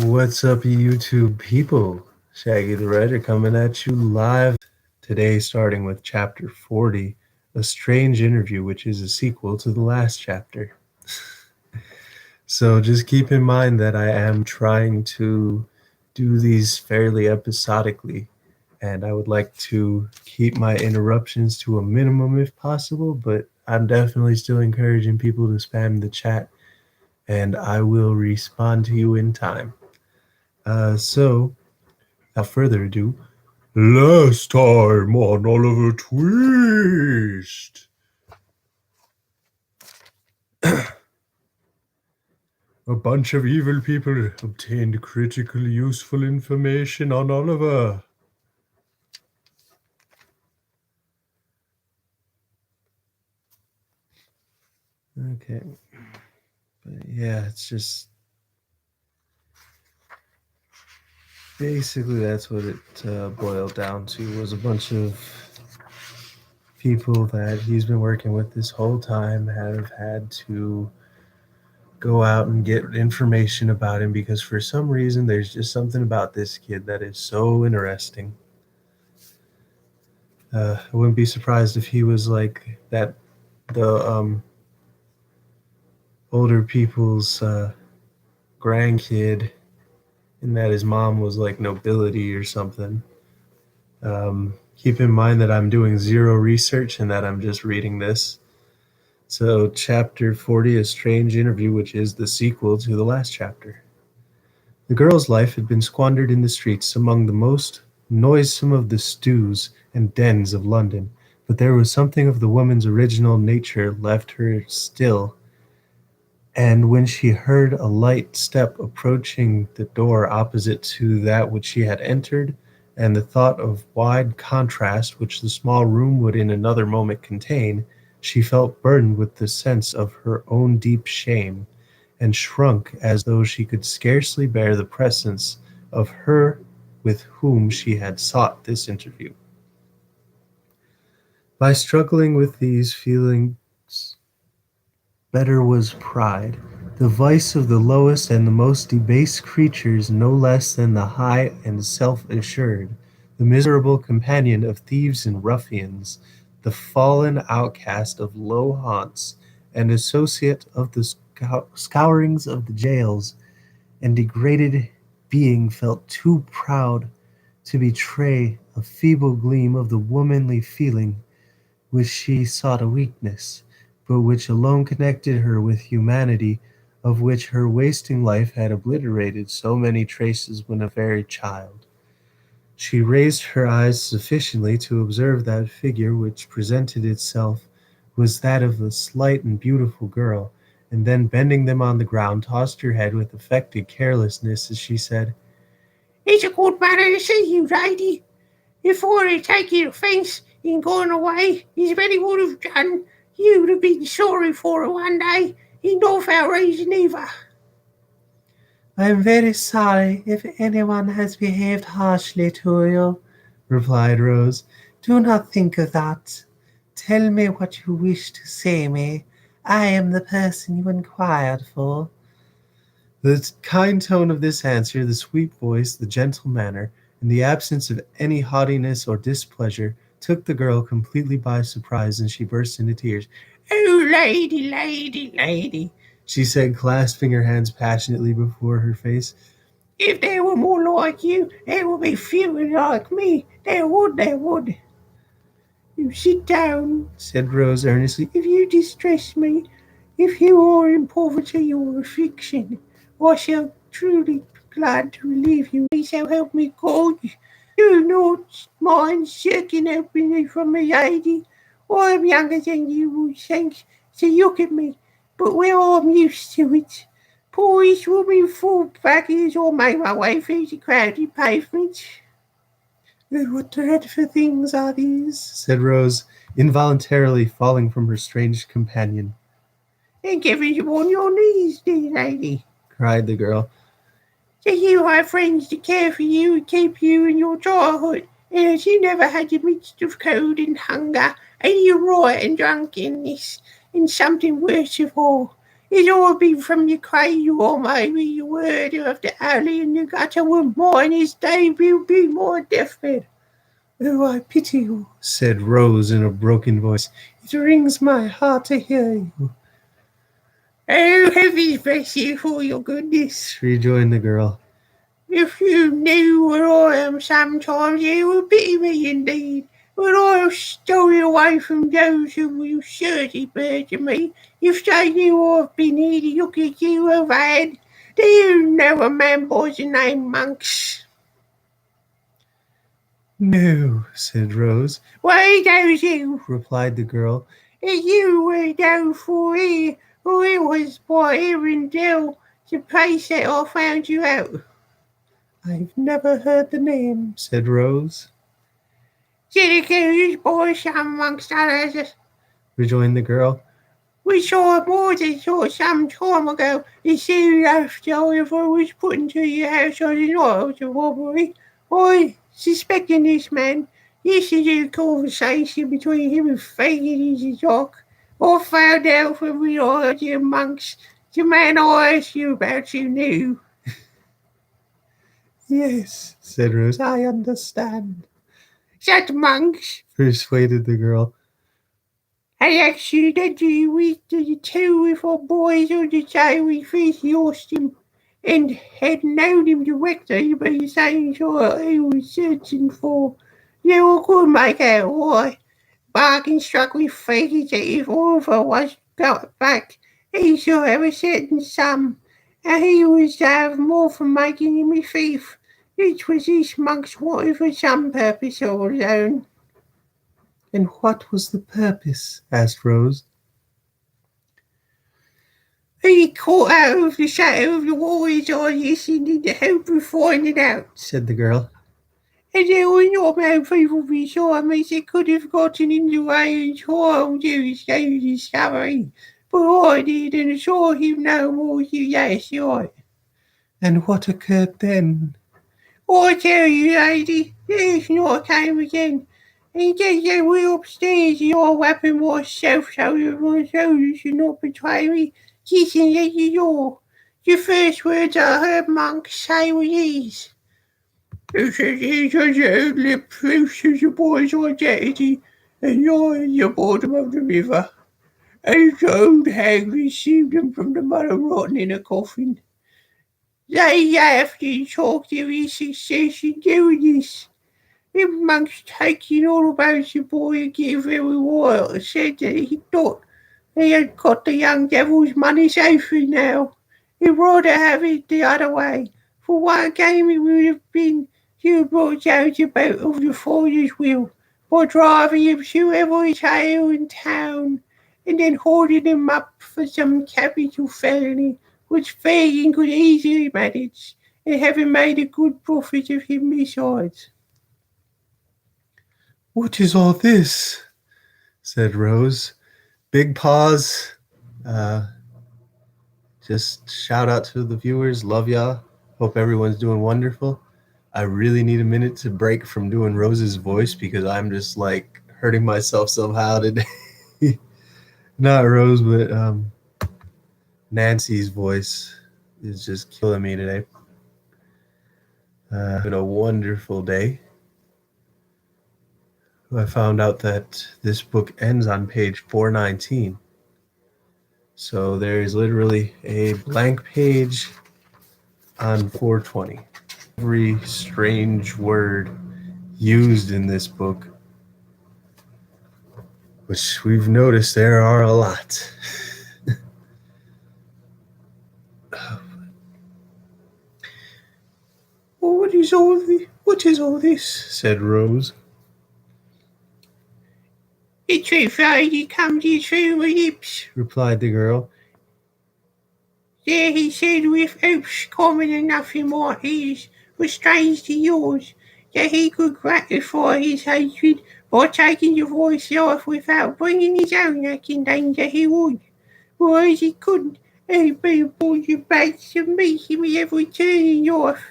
What's up, YouTube people? Shaggy the Writer coming at you live today, starting with chapter 40, A Strange Interview, which is a sequel to the last chapter. So just keep in mind that I am trying to do these fairly episodically, and I would like to keep my interruptions to a minimum if possible, but I'm definitely still encouraging people to spam the chat, and I will respond to you in time. So, without further ado, last time on Oliver Twist. A bunch of evil people obtained critical useful information on Oliver. Okay. But yeah, it's just basically that's what it boiled down to, was a bunch of people that he's been working with this whole time have had to go out and get information about him because for some reason there's just something about this kid that is so interesting. I wouldn't be surprised if he was like that, the older people's grandkid, and that his mom was like nobility or something. Keep in mind that I'm doing zero research and that I'm just reading this. So, chapter 40, A Strange Interview, which is the sequel to the last chapter. The girl's life had been squandered in the streets among the most noisome of the stews and dens of London, but there was something of the woman's original nature left her still, and when she heard a light step approaching the door opposite to that which she had entered, and the thought of wide contrast which the small room would in another moment contain, she felt burdened with the sense of her own deep shame, and shrunk as though she could scarcely bear the presence of her with whom she had sought this interview. By struggling with these feelings, better was pride, the vice of the lowest and the most debased creatures no less than the high and self-assured, the miserable companion of thieves and ruffians, the fallen outcast of low haunts, and associate of the scourings of the jails, and degraded being felt too proud to betray a feeble gleam of the womanly feeling which she sought a weakness, but which alone connected her with humanity, of which her wasting life had obliterated so many traces when a very child. She raised her eyes sufficiently to observe that figure which presented itself was that of a slight and beautiful girl, and then bending them on the ground, tossed her head with affected carelessness as she said, "It's a good manner to see you, lady. If I had taken offence in going away, as many would have done, you'd have been sorry for it one day, and not without reason either." "I am very sorry if anyone has behaved harshly to you," replied Rose. "Do not think of that. Tell me what you wish to say me. I am the person you inquired for." The kind tone of this answer, the sweet voice, the gentle manner, and the absence of any haughtiness or displeasure, took the girl completely by surprise, and she burst into tears. "Oh, lady, lady, lady," she said, clasping her hands passionately before her face. "if there were more like you, there would be fewer like me. There would, there would." "You sit down," said Rose earnestly. "if you distress me, if you are in poverty or affliction, I shall truly be glad to relieve you. So help me God. Do not mind seeking openly from me, lady. I am younger than you will think to look at me, but well I'm used to it. Boys will be full back as I make my way through the crowded pavement." "What dreadful things are these?" said Rose, involuntarily falling from her strange companion. "And giving you on your knees, dear lady," cried the girl. "that you have friends to care for you and keep you in your childhood, and as you never had the midst of cold and hunger, and your riot and drunkenness, and something worse of all, It's all been from your cradle, or maybe you heard of the alley in the gutter when mine his debut be my deathbed. Oh, I pity you, said Rose in a broken voice. It wrings my heart to hear you. Oh, heavens bless you for your goodness, rejoined the girl. If you knew what I am sometimes, you would pity me indeed. But I have stolen away from those who will surely bear to me. If they knew I've been here to look at you have had. Do you know a man by the name Monks? No, said Rose. Why don't you? replied the girl. If you were known for here, or it was by Arundel, the place that I found you out. I've never heard the name, said Rose. Syracuse by some amongst others, rejoined the girl. We saw more than saw some time ago. It soon after I was put into your house on the night of the robbery. I, suspecting this man, listened to the conversation between him and Fagin in the dock. I found out from the eyes of monks the man I asked you about you knew. Yes, said Rose, I understand. That monks, persuaded the girl. I accidentally with the two with our boys on the day we first lost him, and had known him directly by the same sort he was searching for. You could make out why. Bargain struck with figures that if all of us was got back, he should have a certain sum, and he was to have more for making him a thief, which was this monk's wanted for some purpose of his own. And what was the purpose? asked Rose. He caught out of the shadow of the wall his eyes listened in the hope of finding out, said the girl. And there were not many people beside me that could have gotten in the way and tried to escape discovery. But I did, and saw him no more than last night. And what occurred then? I tell you, lady, this night came again. He just went upstairs and I weapon myself so that my soldiers should not betray me, kissing at the door. The first words I heard Monk say were these. This is the only proof of the boy's identity, and you're at the bottom of the river. And the old hag received him from the mother rotten in a coffin. They laughed and talked of his success in doing this. The monks taking all about the boy and getting very wild, said that he thought he had got the young devil's money safely now. He'd rather have it the other way. For what a game it would have been to have brought down the boat of the father's will by driving him through every jail in town and then holding him up for some capital felony which Fagin could easily manage, and having made a good profit of him besides. What is all this? said Rose. Big pause. Just shout out to the viewers. Love y'all. Hope everyone's doing wonderful. I really need a minute to break from doing Rose's voice because I'm just like hurting myself somehow today. Not Rose, but Nancy's voice is just killing me today. Been a wonderful day. I found out that this book ends on page 419. So there is literally a blank page on 420. Every strange word used in this book, which we've noticed there are a lot. What is all this? said Rose. The truth only comes through my lips, replied the girl. There he said with oaths common enough in my ears, but strange to yours, that he could gratify his hatred by taking the boy's life without bringing his own neck in danger he would, whereas he couldn't, and he'd be brought you back to meet him at every turn in life,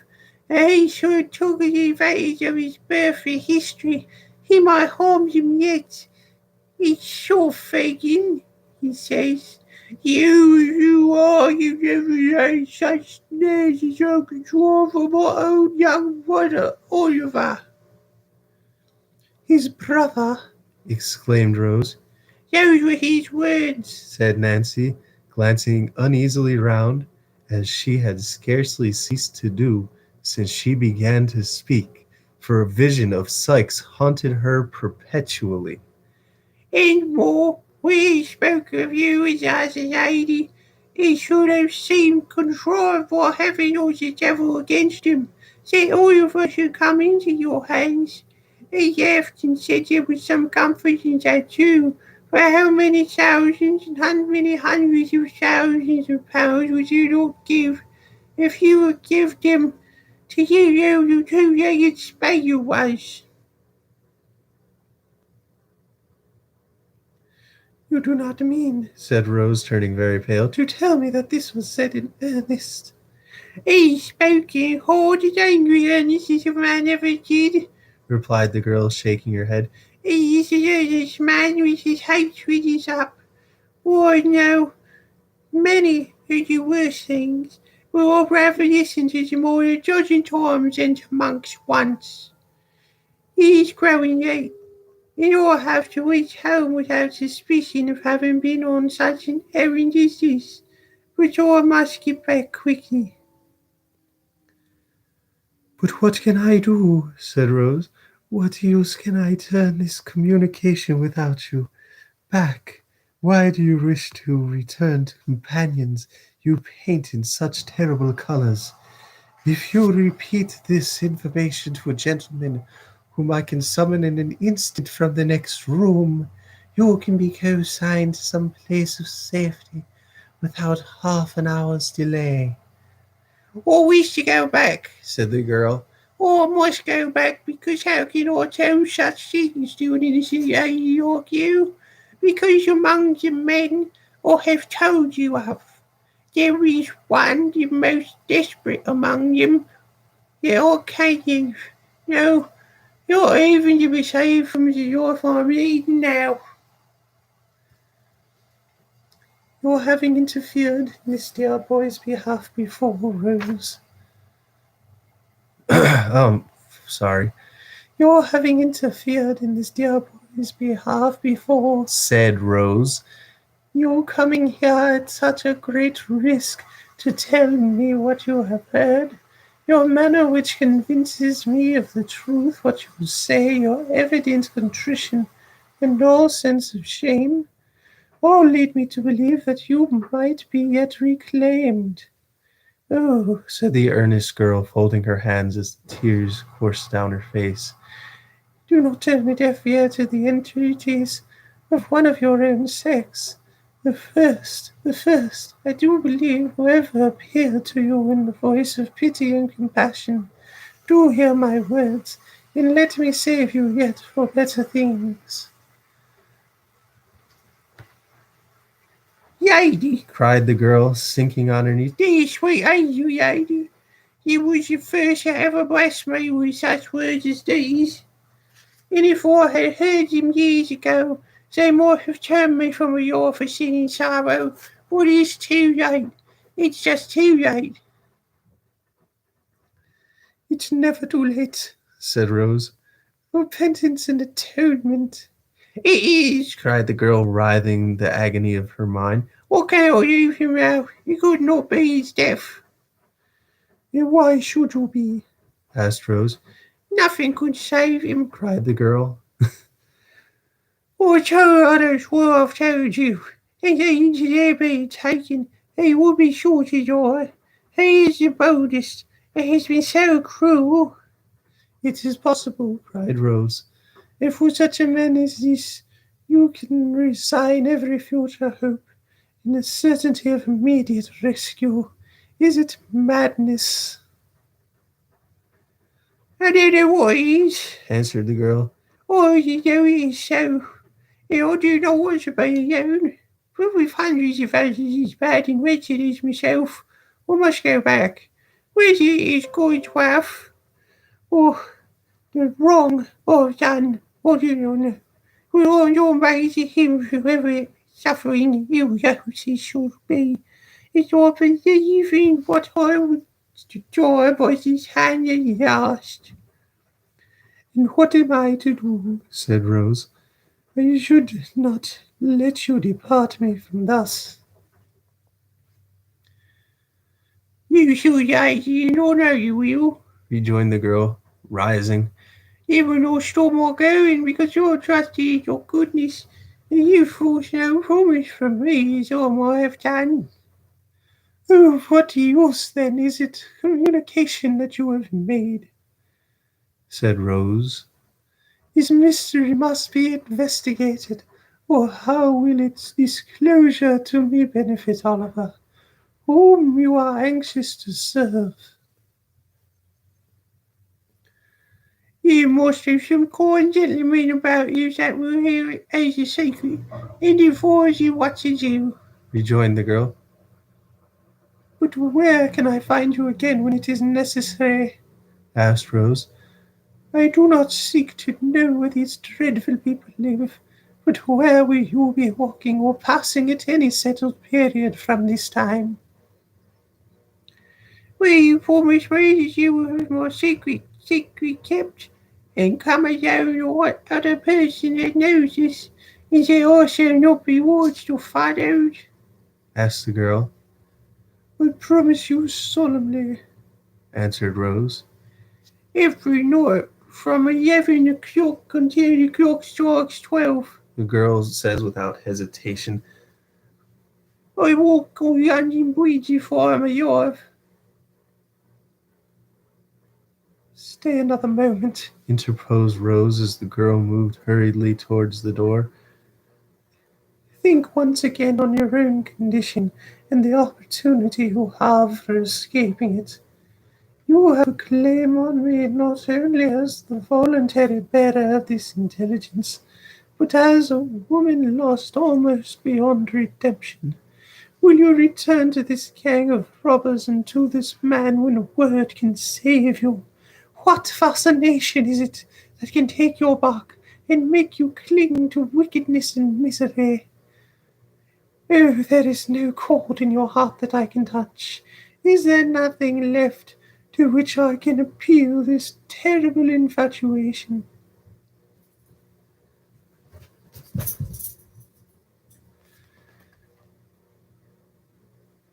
and he should have taken advantage of his birth and history. He might harm him yet. It's sure Fagin, he says, You are, you never had such snares as I can draw from my own young brother, Oliver. His brother, exclaimed Rose. Those were his words, Said Nancy, glancing uneasily round, as she had scarcely ceased to do since she began to speak, for a vision of Sikes haunted her perpetually. and more, when he spoke of you as a lady, it should have seemed contrived by heaven or the devil against him, that all of us should come into your hands. He often said there was some comfort in that too, for how many thousands and how many hundreds of thousands of pounds would you not give if you would give them to you two-legged spaniel was? You do not mean, said Rose, turning very pale, to tell me that this was said in earnest. He spoke in hard and angry earnest as a man ever did, replied the girl, shaking her head. He is an earnest man with his hatred is up. Why, no, many who do worse things will all rather listen to them more than a dozen times than to monks once. It is growing late, and I have to reach home without suspicion of having been on such an errand as this, but I must get back quickly. But what can I do? Said Rose. What use can I turn this communication without you? Back. Why do you wish to return to companions you paint in such terrible colors? If you repeat this information to a gentleman whom I can summon in an instant from the next room, you can be consigned to some place of safety without half an hour's delay. I wish to go back, said the girl. I must go back, because how can I tell such things to an innocent lady like you? Because among the men I have told you of, there is one, the most desperate among them, that I can't use. No, not even to be saved from the life I'm leading now. You're having interfered in this dear boy's behalf before, Rose. Sorry. You're having interfered in this dear boy's behalf before, said Rose. You're coming here at such a great risk to tell me what you have heard. Your manner which convinces me of the truth, what you say, your evident contrition, and all sense of shame, all lead me to believe that you might be yet reclaimed. Oh, said the earnest girl, folding her hands as tears coursed down her face. Do not turn a deaf ear to the entreaties of one of your own sex. The first, I do believe, who ever appeared to you in the voice of pity and compassion. Do hear my words, and let me save you yet for better things. Lady, cried the girl, sinking on her knees. dear sweet angel lady, you was the first that ever blessed me with such words as these. And if I had heard them years ago, they might have turned me from a life of sin and sorrow. But it's too late. It's just too late. It's never too late, said Rose. Repentance and atonement. It is, cried the girl, writhing the agony of her mind. What can I do him now? It could not be his death. And why should you be? Asked Rose. Nothing could save him, cried the girl. I told others what I've told you, and they into their being taken, he would be sure to die. He is the boldest, and has been so cruel. It is possible, cried Rose. And for such a man as this, you can resign every future hope in the certainty of immediate rescue. Is it madness? I don't know what it is, answered the girl. All you know it is so, and I do not want to be alone. But with hundreds of others as bad and wretched as myself, I must go back. Whether it is God's wrath, or the wrong I've done, I do not know. Will I not raise to him whoever it suffering you it should be. Is I believe in what I would joy was his hand at last. And what am I to do? said Rose. I should not let you depart me from thus. You should act in honor, you will. Rejoined the girl, rising. There will no storm or going, because your trust is your goodness, and you force no promise from me as all I have done. Oh, what use then is it communication that you have made? Said Rose. This mystery must be investigated, or how will its disclosure to me benefit Oliver, whom you are anxious to serve? You must have some kind gentleman about you that will hear it as a secret and advise you what to do. Rejoined the girl. But where can I find you again when it is necessary? Asked Rose. I do not seek to know where these dreadful people live, but where will you be walking or passing at any settled period from this time? Will you promise me that you will have my secret kept, and come alone or what other person that knows this, and that I shall not be watched or followed? Asked the girl. I promise you solemnly. Answered Rose. Every night from 11 o'clock until the clock strikes 12. The girl says without hesitation. I walk on London Bridge if I am alive. Stay another moment, Interposed Rose as the girl moved hurriedly towards the door. Think once again on your own condition and the opportunity you have for escaping it. You have a claim on me not only as the voluntary bearer of this intelligence, but as a woman lost almost beyond redemption. Will you return to this gang of robbers and to this man when a word can save you? What fascination is it that can take you back and make you cling to wickedness and misery? Oh, there is no chord in your heart that I can touch. Is there nothing left to which I can appeal this terrible infatuation?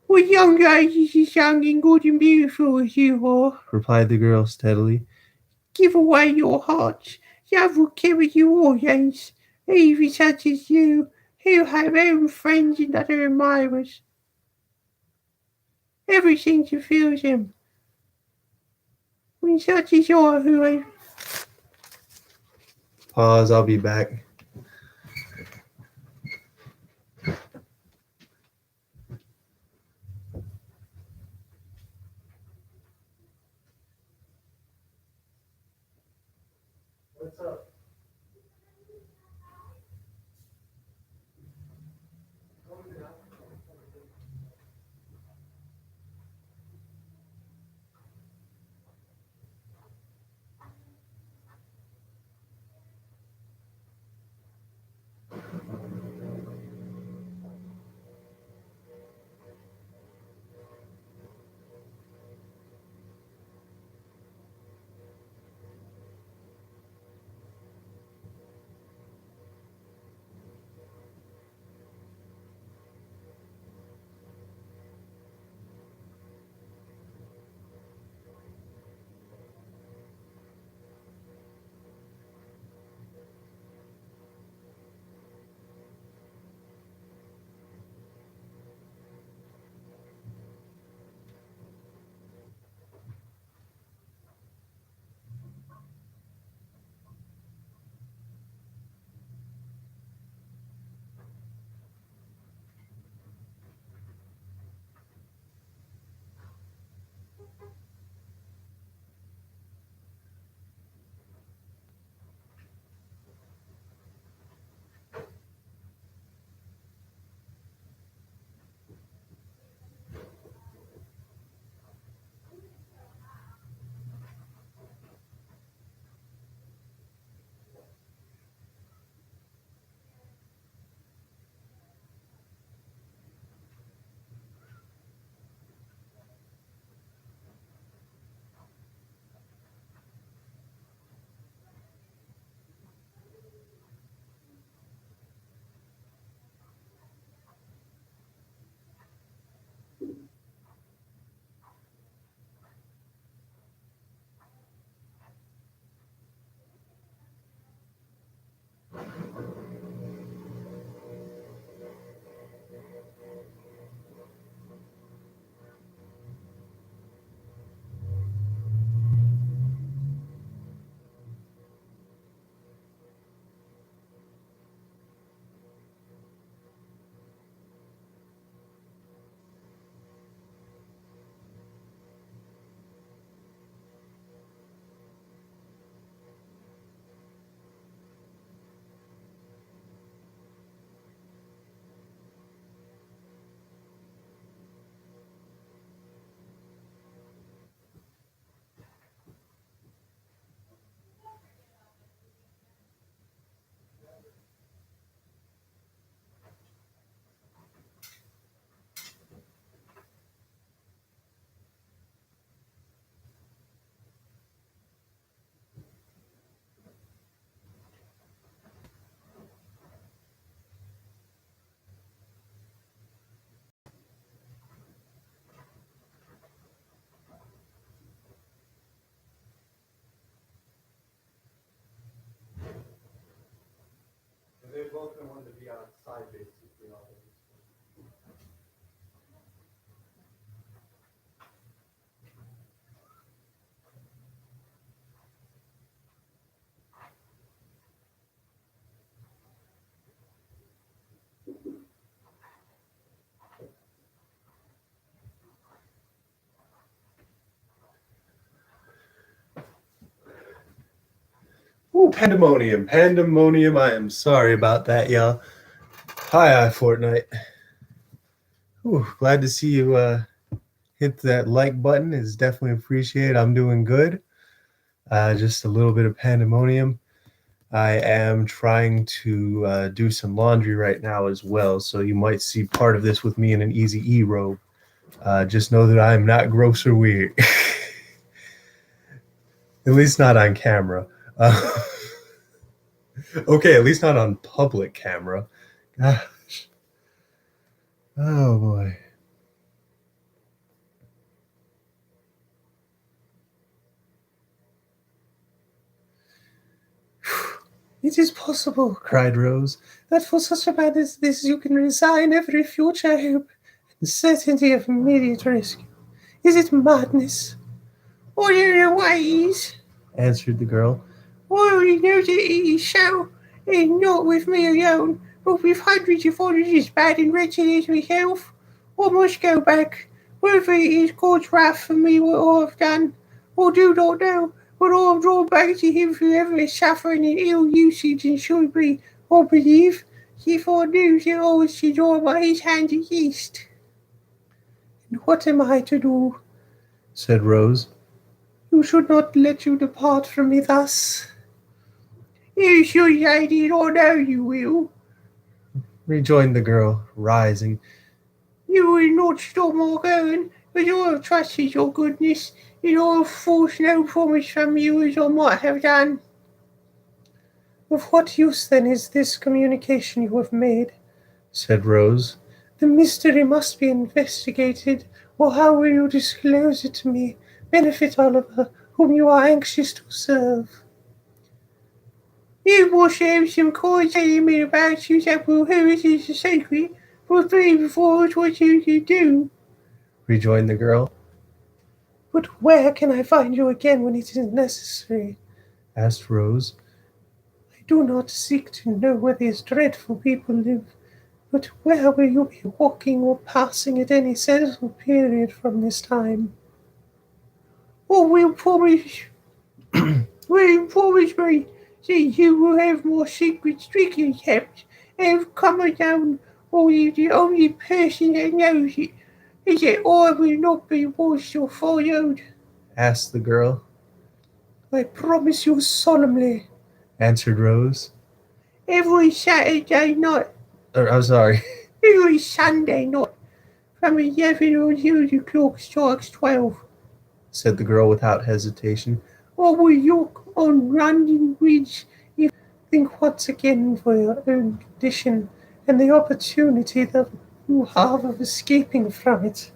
What young lady is young and good and beautiful as you are? Replied the girl steadily. Give away your heart. Love will carry you always. Even such as you, who have own friends and other admirers. Everything to feel them. When such as I who have Pause, I'll be back. Ooh, pandemonium, pandemonium. I am sorry about that, y'all. Hi, Fortnite. Ooh, glad to see you hit that like button. It's definitely appreciated. I'm doing good. Just a little bit of pandemonium. I am trying to do some laundry right now as well, so you might see part of this with me in an Easy E robe. Just know that I am not gross or weird. At least not on camera. Uh, okay, at least not on public camera. Gosh. Oh boy. It is possible, cried Rose, that for such a man as this you can resign every future hope and certainty of immediate rescue. Is it madness? All your ways, Answered the girl. all we know that it is so, and not with me alone, but with hundreds of others as bad and wretched as myself. I must go back, whether it is God's wrath for me what I have done, I do not know, but I am drawn back to him forever as suffering and ill usage and should be, I believe, if I knew that I was to die by his hand at least. And what am I to do? Said Rose. You should not let you depart from me thus. You should, lady, I know you will. Rejoined the girl, rising. You will not stop my going, but I have trusted your goodness, and I have forced no promise from you as I might have done. Of what use then is this communication you have made? Said Rose. The mystery must be investigated, or how will you disclose it to me, benefit Oliver, whom you are anxious to serve? You must have some kind telling me about you that will hurt as a secret, but three before what you can do. Rejoined the girl. But where can I find you again when it is necessary? Asked Rose. I do not seek to know where these dreadful people live, but where will you be walking or passing at any sensible period from this time? Or will promise me that you will have my secret strictly kept, and have come down, or you the only person that knows it, is that I will not be watched or followed. Asked the girl. I promise you solemnly, answered Rose. Every Saturday night, I'm sorry. every Sunday night, from 11 until the clock strikes 12, said the girl without hesitation. I will walk on London Bridge. Think once again for your own condition and the opportunity that you have of escaping from it.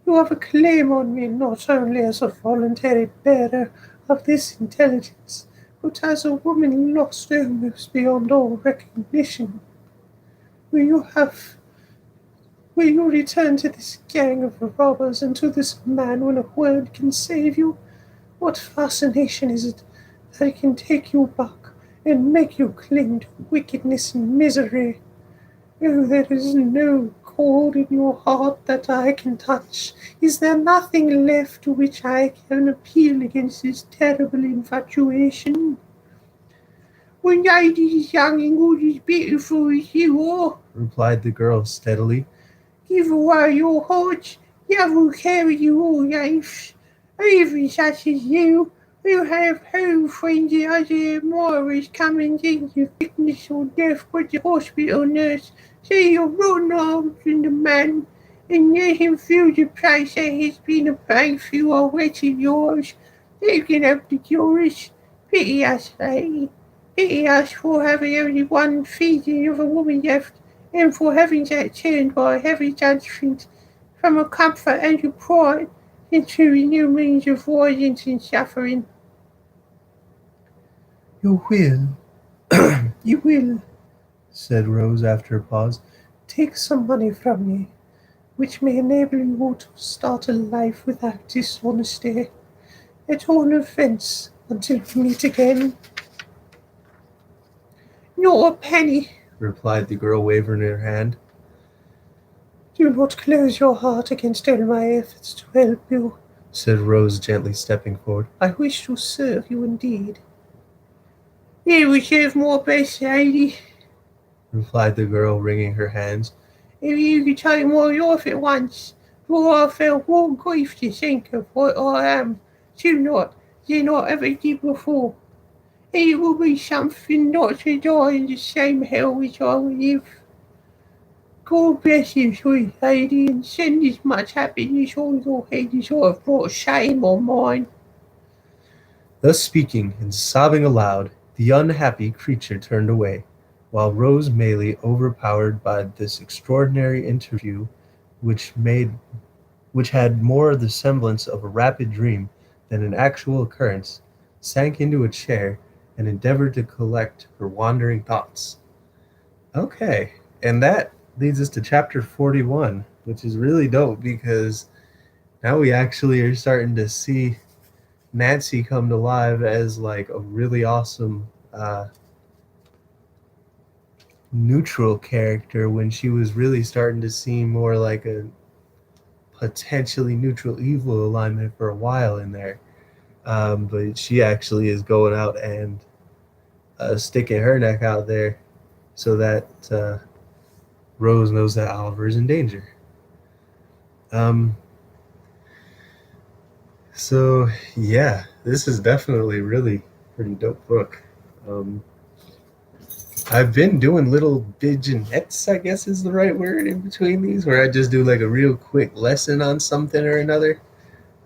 You have a claim on me not only as a voluntary bearer of this intelligence, but as a woman lost almost beyond all recognition. Will you have Will you return to this gang of robbers and to this man when a word can save you? What fascination is it that can take you back and make you cling to wickedness and misery? Oh, there is no chord in your heart that I can touch. Is there nothing left to which I can appeal against this terrible infatuation? When lady is young and good as beautiful as you are, replied the girl steadily, give away your heart, love will carry you all life. Even such as you, will have home friends and other admirers coming in of sickness or death with the hospital nurse, say your rotten arms in the man, and let him feel the place that has been a pain through our wretched yours. They can help the curious. Pity us, lady. Pity us for having only one feeding of a woman left, and for having that turned by a heavy judgment from a comfort and a pride into a new means of violence and suffering. You will, you will, said Rose after a pause. Take some money from me, which may enable you to start a life without dishonesty. At all events, until we meet again. Nor a penny. Replied the girl, waving her hand. Do not close your heart against all my efforts to help you, said Rose, gently stepping forward. I wish to serve you indeed. You will serve more best, lady, replied the girl, wringing her hands. If you could take my life at once, for I felt more grief to think of what I am to than I ever did before. It will be something not to die in the same hell as I live. God bless you, sweet lady, and send as much happiness on your head as I have brought shame on mine. Thus speaking, and sobbing aloud, the unhappy creature turned away, while Rose Maylie, overpowered by this extraordinary interview, which made which had more the semblance of a rapid dream than an actual occurrence, sank into a chair and endeavored to collect her wandering thoughts. Okay, and that leads us to chapter 41, which is really dope because now we actually are starting to see Nancy come to life as like a really awesome neutral character when she was really starting to seem more like a potentially neutral evil alignment for a while in there. But she actually is going out and sticking her neck out there so that Rose knows that Oliver is in danger. Um, so yeah, this is definitely really pretty dope book. Um, I've been doing little vignettes, I guess is the right word, in between these, where I just do like a real quick lesson on something or another,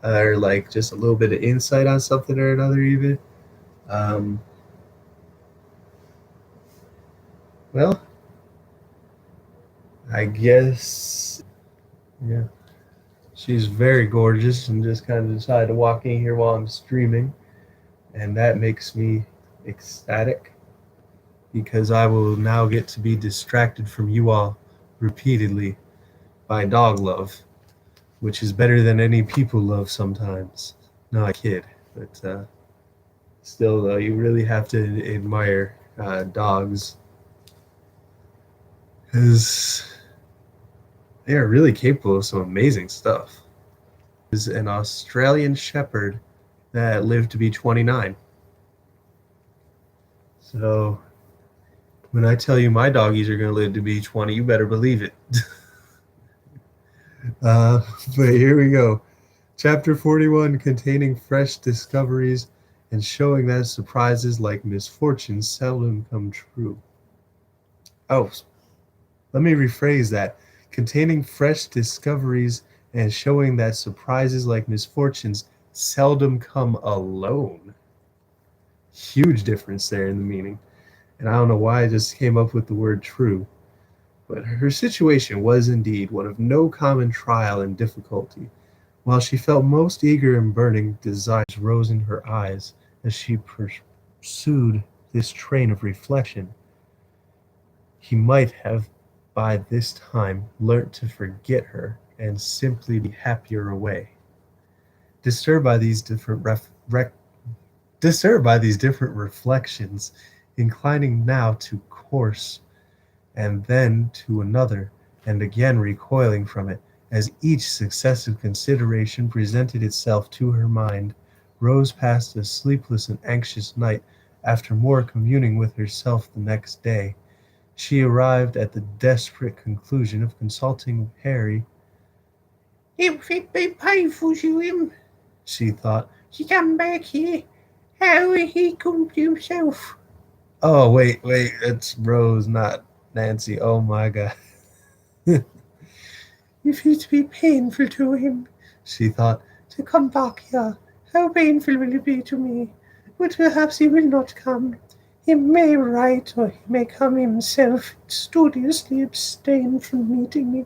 or like just a little bit of insight on something or another, even. Um, well, I guess, yeah. She's very gorgeous and just kind of decided to walk in here while I'm streaming, and that makes me ecstatic because I will now get to be distracted from you all repeatedly by dog love, which is better than any people love sometimes. No, I kid, but still, though, you really have to admire dogs because they are really capable of some amazing stuff. Is an Australian Shepherd that lived to be 29. So when I tell you my doggies are going to live to be 20, you better believe it. uh, but here we go. Chapter 41, containing fresh discoveries and showing that surprises like misfortunes seldom come true. Oh, let me rephrase that. Containing fresh discoveries and showing that surprises like misfortunes seldom come alone. Huge difference there in the meaning. And I don't know why I just came up with the word true. But her situation was indeed one of no common trial and difficulty. While she felt most eager and burning desires rose in her eyes as she pursued this train of reflection, he might have by this time learnt to forget her and simply be happier away. Disturbed by these different disturbed by these different reflections, inclining now to course and then to another, and again recoiling from it, as each successive consideration presented itself to her mind, Rose passed a sleepless and anxious night. After more communing with herself the next day, she arrived at the desperate conclusion of consulting Harry. It would be painful to him, she thought, to come back here. How will he come to himself? Oh, wait, it's Rose, not Nancy. Oh my god. If it be painful to him, she thought, to come back here, how painful will it be to me? But perhaps he will not come. He may write, or he may come himself, and studiously abstain from meeting me.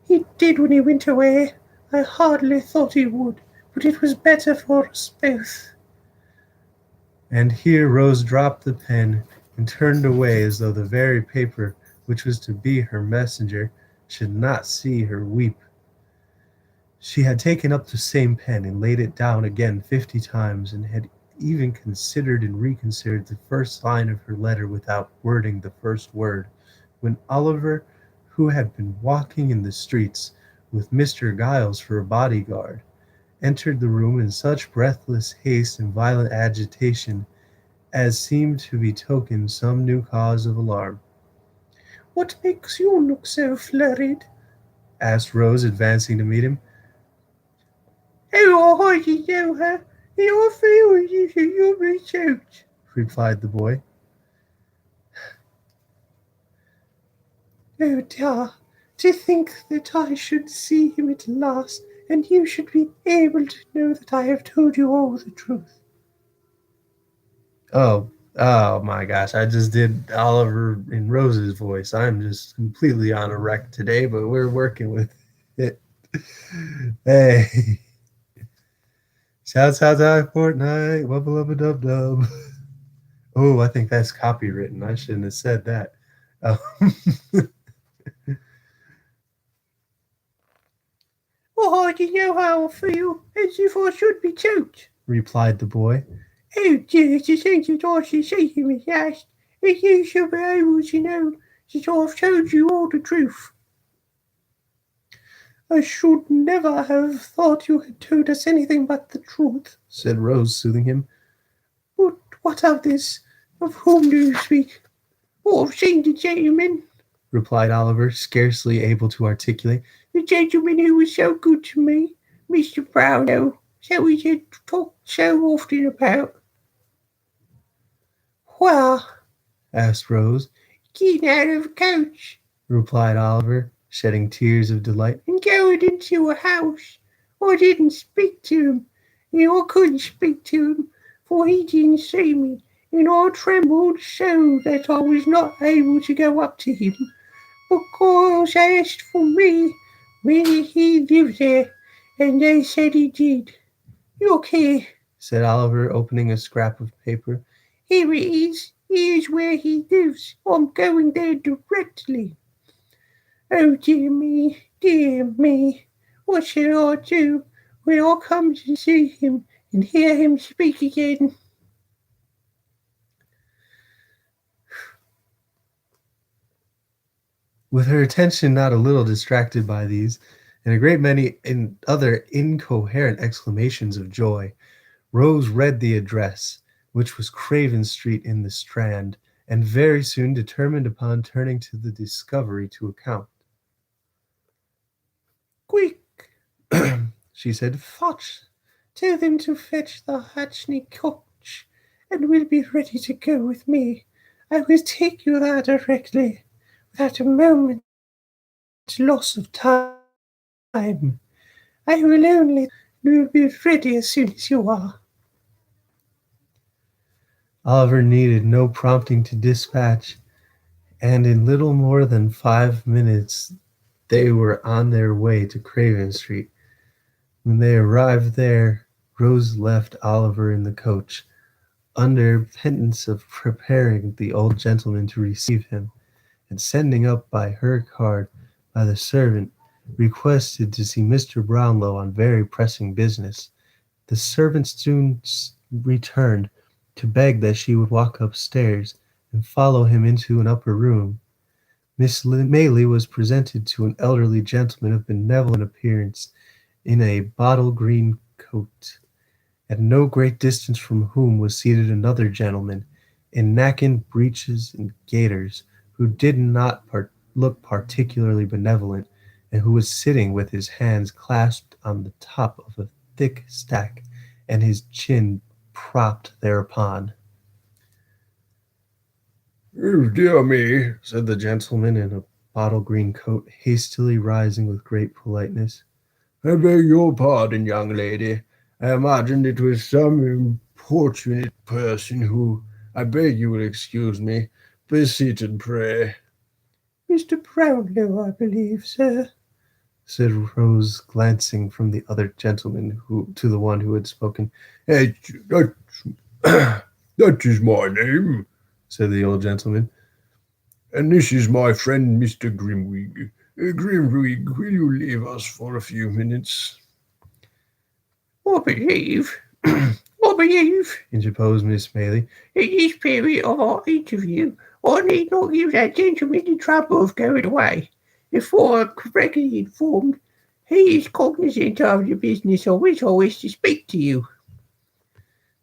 He did when he went away. I hardly thought he would, but it was better for us both. And here Rose dropped the pen and turned away as though the very paper which was to be her messenger should not see her weep. She had taken up the same pen and laid it down again 50 times, and had even considered and reconsidered the first line of her letter without wording the first word, when Oliver, who had been walking in the streets with Mr. Giles for a bodyguard, entered the room in such breathless haste and violent agitation as seemed to betoken some new cause of alarm. What makes you look so flurried? Asked Rose, advancing to meet him. Oh, I hardly know her. I feel as if you're my church. Replied the boy. Oh, dear, to think that I should see him at last, and you should be able to know that I have told you all the truth. Oh, oh my gosh! I just did Oliver in Rose's voice. I'm just completely on a wreck today, but we're working with it. Hey, shouts out to Fortnite, wubba lubba dub dub. Oh, I think that's copywritten. I shouldn't have said that. Um, I hardly know how I feel, as if I should be choked. replied the boy. Oh, dear, to think that I should see him at last, and you shall be able to know that I've told you all the truth. I should never have thought you had told us anything but the truth. Said Rose, soothing him. But what of this? Of whom do you speak? Oh, I've seen the gentleman. Replied Oliver, scarcely able to articulate. The gentleman who was so good to me, Mr. Brownlow, that we had talked so often about. Well, Asked Rose. getting out of a coach Replied Oliver, shedding tears of delight. and going into a house. I didn't speak to him, and I couldn't speak to him, for he didn't see me, and I trembled so that I was not able to go up to him, because I asked for me whether he lived there, and they said he did. Look here, Said Oliver, opening a scrap of paper. here it is. Here's where he lives. I'm going there directly. Oh, dear me, what shall I do when I come to see him and hear him speak again? With her attention not a little distracted by these, and a great many other incoherent exclamations of joy, Rose read the address, which was Craven Street in the Strand, and very soon determined upon turning to the discovery to account. Quick, She said, fetch, tell them to fetch the Hackney coach, and we'll be ready to go with me. I will take you there directly, without a moment's loss of time. I will only we'll be ready as soon as you are. Oliver needed no prompting to dispatch, and in little more than 5 minutes they were on their way to Craven Street. When they arrived there, Rose left Oliver in the coach, under penance of preparing the old gentleman to receive him, and sending up by her card by the servant, requested to see Mr. Brownlow on very pressing business. The servant soon returned to beg that she would walk upstairs and follow him into an upper room. Miss Maylie was presented to an elderly gentleman of benevolent appearance in a bottle green coat, at no great distance from whom was seated another gentleman in knacking breeches and gaiters, who did not look particularly benevolent, and who was sitting with his hands clasped on the top of a thick stack, and his chin propped thereupon. "Oh, dear me," said the gentleman in a bottle green coat, hastily rising with great politeness. "I beg your pardon, young lady. I imagined it was some importunate person who, I beg you will excuse me. Be seated, pray," Mr. Brownlow, I believe, sir. said Rose, glancing from the other gentleman to the one who had spoken. "That, that is my name," said the old gentleman. And this is my friend Mr. Grimwig. Grimwig, will you leave us for a few minutes? I believe, I believe, Interposed Miss Maylie. in this period of our interview, I need not give that gentleman the trouble of going away. If I am correctly informed, he is cognizant of the business of which I wish to speak to you.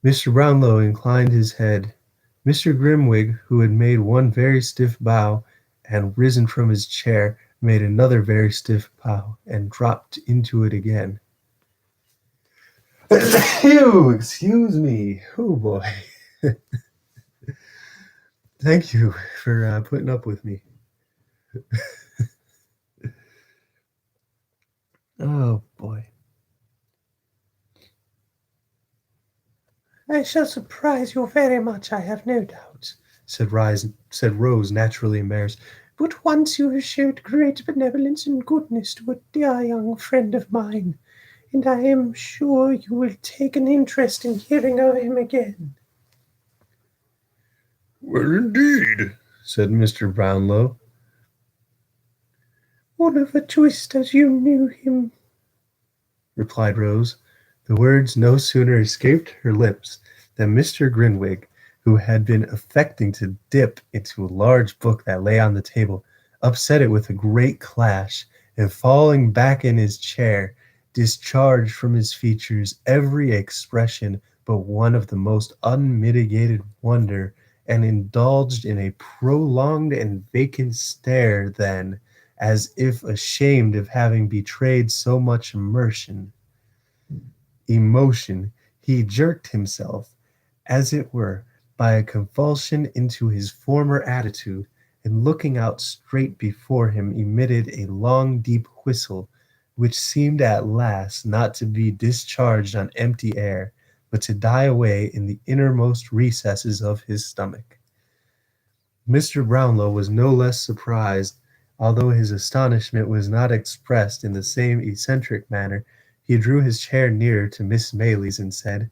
Mr. Brownlow inclined his head. Mr. Grimwig, who had made one very stiff bow and risen from his chair, made another very stiff bow and dropped into it again. Excuse me. Oh boy. Thank you for putting up with me. Oh boy. I shall surprise you very much, I have no doubt, said Rose, naturally embarrassed. but once you have showed great benevolence and goodness to a dear young friend of mine, and I am sure you will take an interest in hearing of him again. Well, indeed, said Mr. Brownlow. Oliver Twist, as you knew him, replied Rose. The words no sooner escaped her lips than Mr. Grimwig, who had been affecting to dip into a large book that lay on the table, upset it with a great clash, and falling back in his chair, discharged from his features every expression but one of the most unmitigated wonder, and indulged in a prolonged and vacant stare then, as if ashamed of having betrayed so much emotion, he jerked himself, as it were, by a convulsion into his former attitude, and looking out straight before him emitted a long deep whistle, which seemed at last not to be discharged on empty air, but to die away in the innermost recesses of his stomach. Mr. Brownlow was no less surprised, although his astonishment was not expressed in the same eccentric manner. He drew his chair nearer to Miss Maylie's and said,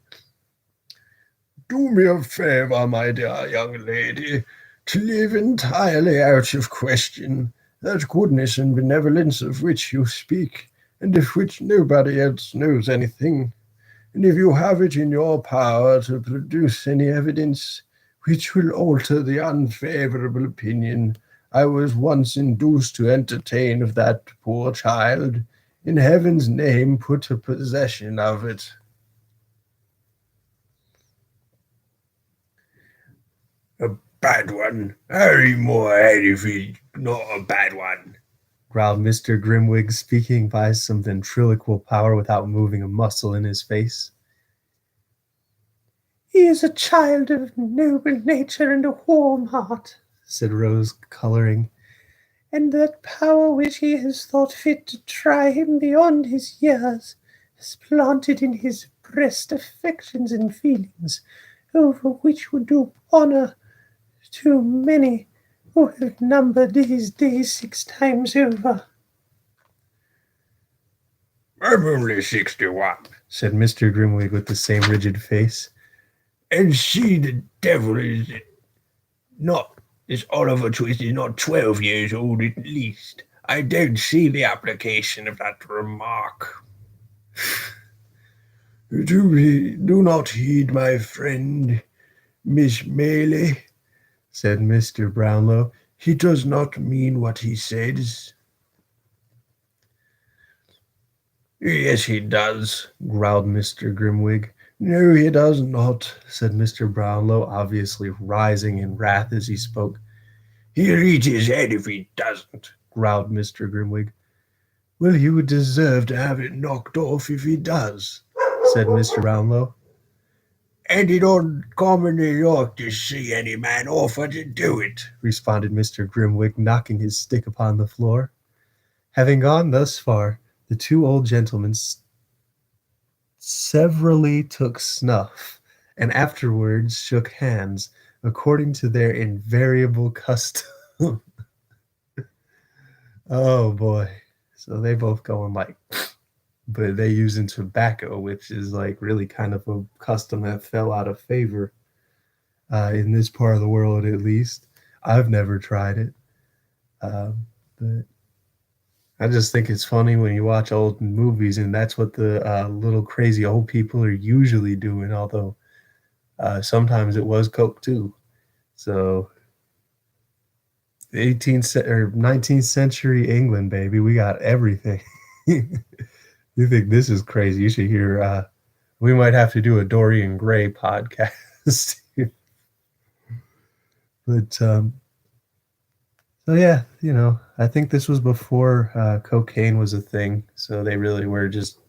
do me a favour, my dear young lady, to leave entirely out of question that goodness and benevolence of which you speak, and of which nobody else knows anything. And if you have it in your power to produce any evidence which will alter the unfavourable opinion I was once induced to entertain of that poor child, in heaven's name put a possession of it. A bad one? Harry Moorhead if he's not a bad one, growled Mr. Grimwig, speaking by some ventriloquial power without moving a muscle in his face. He is a child of noble nature and a warm heart, said Rose, colouring, and that power which he has thought fit to try him beyond his years has planted in his breast affections and feelings over which would do honour to many who have numbered his days 6 times over. I'm only 61, said Mr. Grimwig with the same rigid face. And see the devil is not, this Oliver Twist is not 12 years old at least. I don't see the application of that remark. Do not heed my friend, Miss Maylie, said Mr. Brownlow. He does not mean what he says. Yes, he does, growled Mr. Grimwig. No, he does not, said Mr. Brownlow, obviously rising in wrath as he spoke. He'll eat his head if he doesn't, growled Mr. Grimwig. Well, he would deserve to have it knocked off if he does, said Mr. Brownlow. And it oughtn't commonly York to see any man offer to do it, responded Mr. Grimwig, knocking his stick upon the floor. Having gone thus far, the two old gentlemen severally took snuff, and afterwards shook hands, according to their invariable custom. Oh boy. So they both going like, but they using tobacco, which is like really kind of a custom that fell out of favor in this part of the world at least. I've never tried it. But I just think it's funny when you watch old movies, and that's what the little crazy old people are usually doing. Although sometimes it was coke too. So 18th or 19th century England, baby, we got everything. You think this is crazy? You should hear. We might have to do a Dorian Gray podcast. But so yeah, I think this was before cocaine was a thing. So they really were just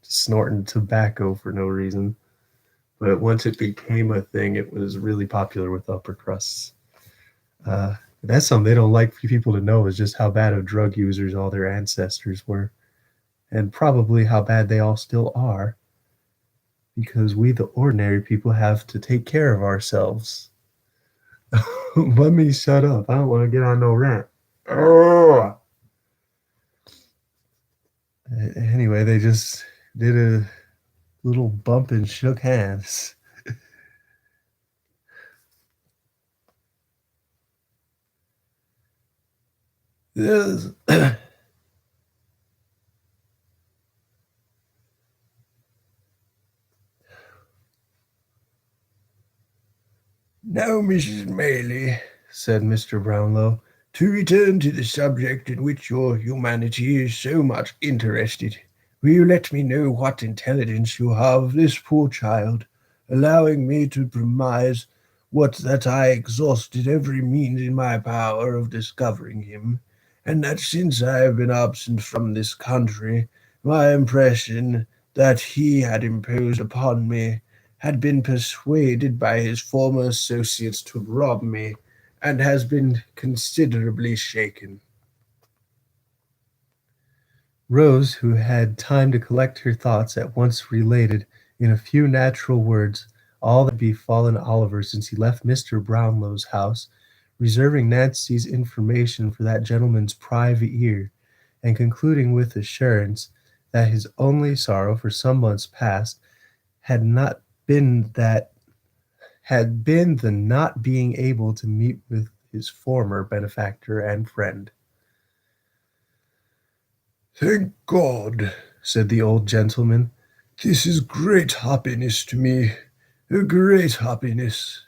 snorting tobacco for no reason. But once it became a thing, it was really popular with upper crusts. Uh, that's something they don't like for people to know is just how bad of drug users all their ancestors were, and probably how bad they all still are, because we, the ordinary people, have to take care of ourselves. Let me shut up. I don't want to get on no rant. Oh. Anyway, they just did a little bump and shook hands. Yes. Now, Mrs. Maylie, said Mr. Brownlow, to return to the subject in which your humanity is so much interested, will you let me know what intelligence you have of this poor child, allowing me to premise that I exhausted every means in my power of discovering him, and that since I have been absent from this country, my impression that he had imposed upon me had been persuaded by his former associates to rob me, and has been considerably shaken. Rose, who had time to collect her thoughts, at once related, in a few natural words, all that had befallen Oliver since he left Mr. Brownlow's house, reserving Nancy's information for that gentleman's private ear, and concluding with assurance that his only sorrow for some months past had not been that had been the not being able to meet with his former benefactor and friend. Thank God, said the old gentleman. This is great happiness to me, a great happiness.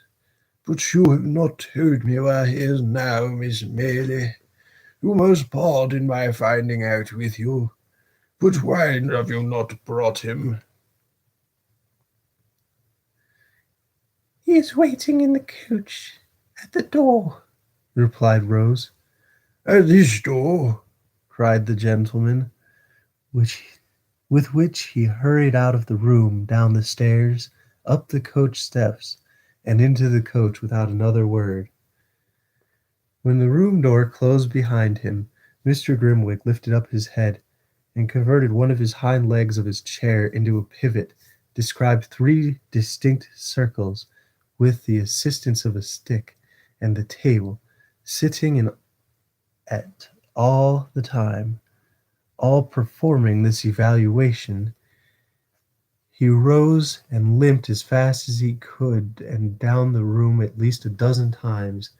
But you have not told me where he is now, Miss Maylie. You must pardon my finding out with you. But why have you not brought him? He is waiting in the coach at the door, replied Rose. At this door? Cried the gentleman, with which he hurried out of the room, down the stairs, up the coach steps, and into the coach without another word. When the room door closed behind him, Mr. Grimwig lifted up his head, and converted one of his hind legs of his chair into a pivot, described 3 distinct circles, with the assistance of a stick, and the table, sitting in at all the time, all performing this evaluation. He rose and limped as fast as he could and down the room at least a dozen times,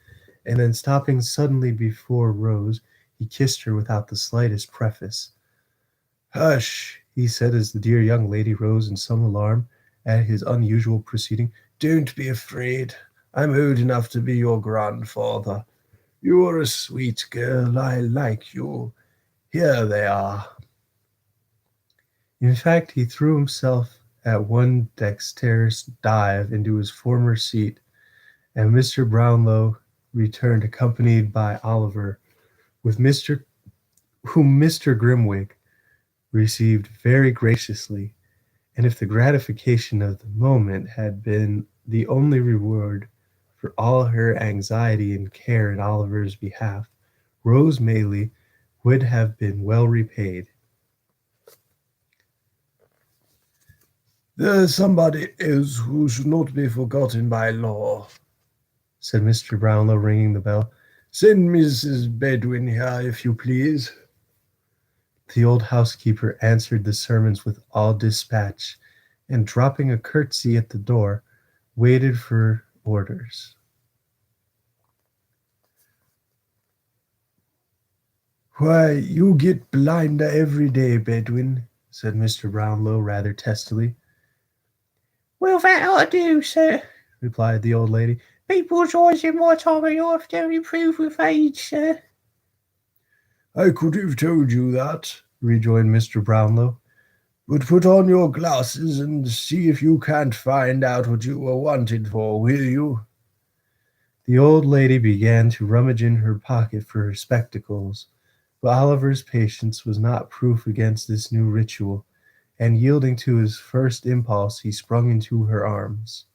and then stopping suddenly before Rose, he kissed her without the slightest preface. Hush, he said as the dear young lady rose in some alarm at his unusual proceeding. Don't be afraid. I'm old enough to be your grandfather. You're a sweet girl. I like you. Here they are. In fact, he threw himself at one dexterous dive into his former seat, and Mr. Brownlow returned accompanied by Oliver, with whom Mr. Grimwig received very graciously, and if the gratification of the moment had been the only reward for all her anxiety and care in Oliver's behalf, Rose Maylie would have been well repaid. There's somebody else who should not be forgotten by law, said Mr. Brownlow, ringing the bell. Send Mrs. Bedwin here, if you please. The old housekeeper answered the summons with all dispatch, and dropping a curtsy at the door, waited for orders. "Why, you get blinder every day, Bedouin," said Mr. Brownlow rather testily. Well, that I do, sir, replied the old lady. People's eyes in my time of life don't improve with age, sir. "I could have told you that," rejoined Mr. Brownlow. "But put on your glasses and see if you can't find out what you were wanted for, will you?" The old lady began to rummage in her pocket for her spectacles, but Oliver's patience was not proof against this new ritual, and yielding to his first impulse, he sprung into her arms.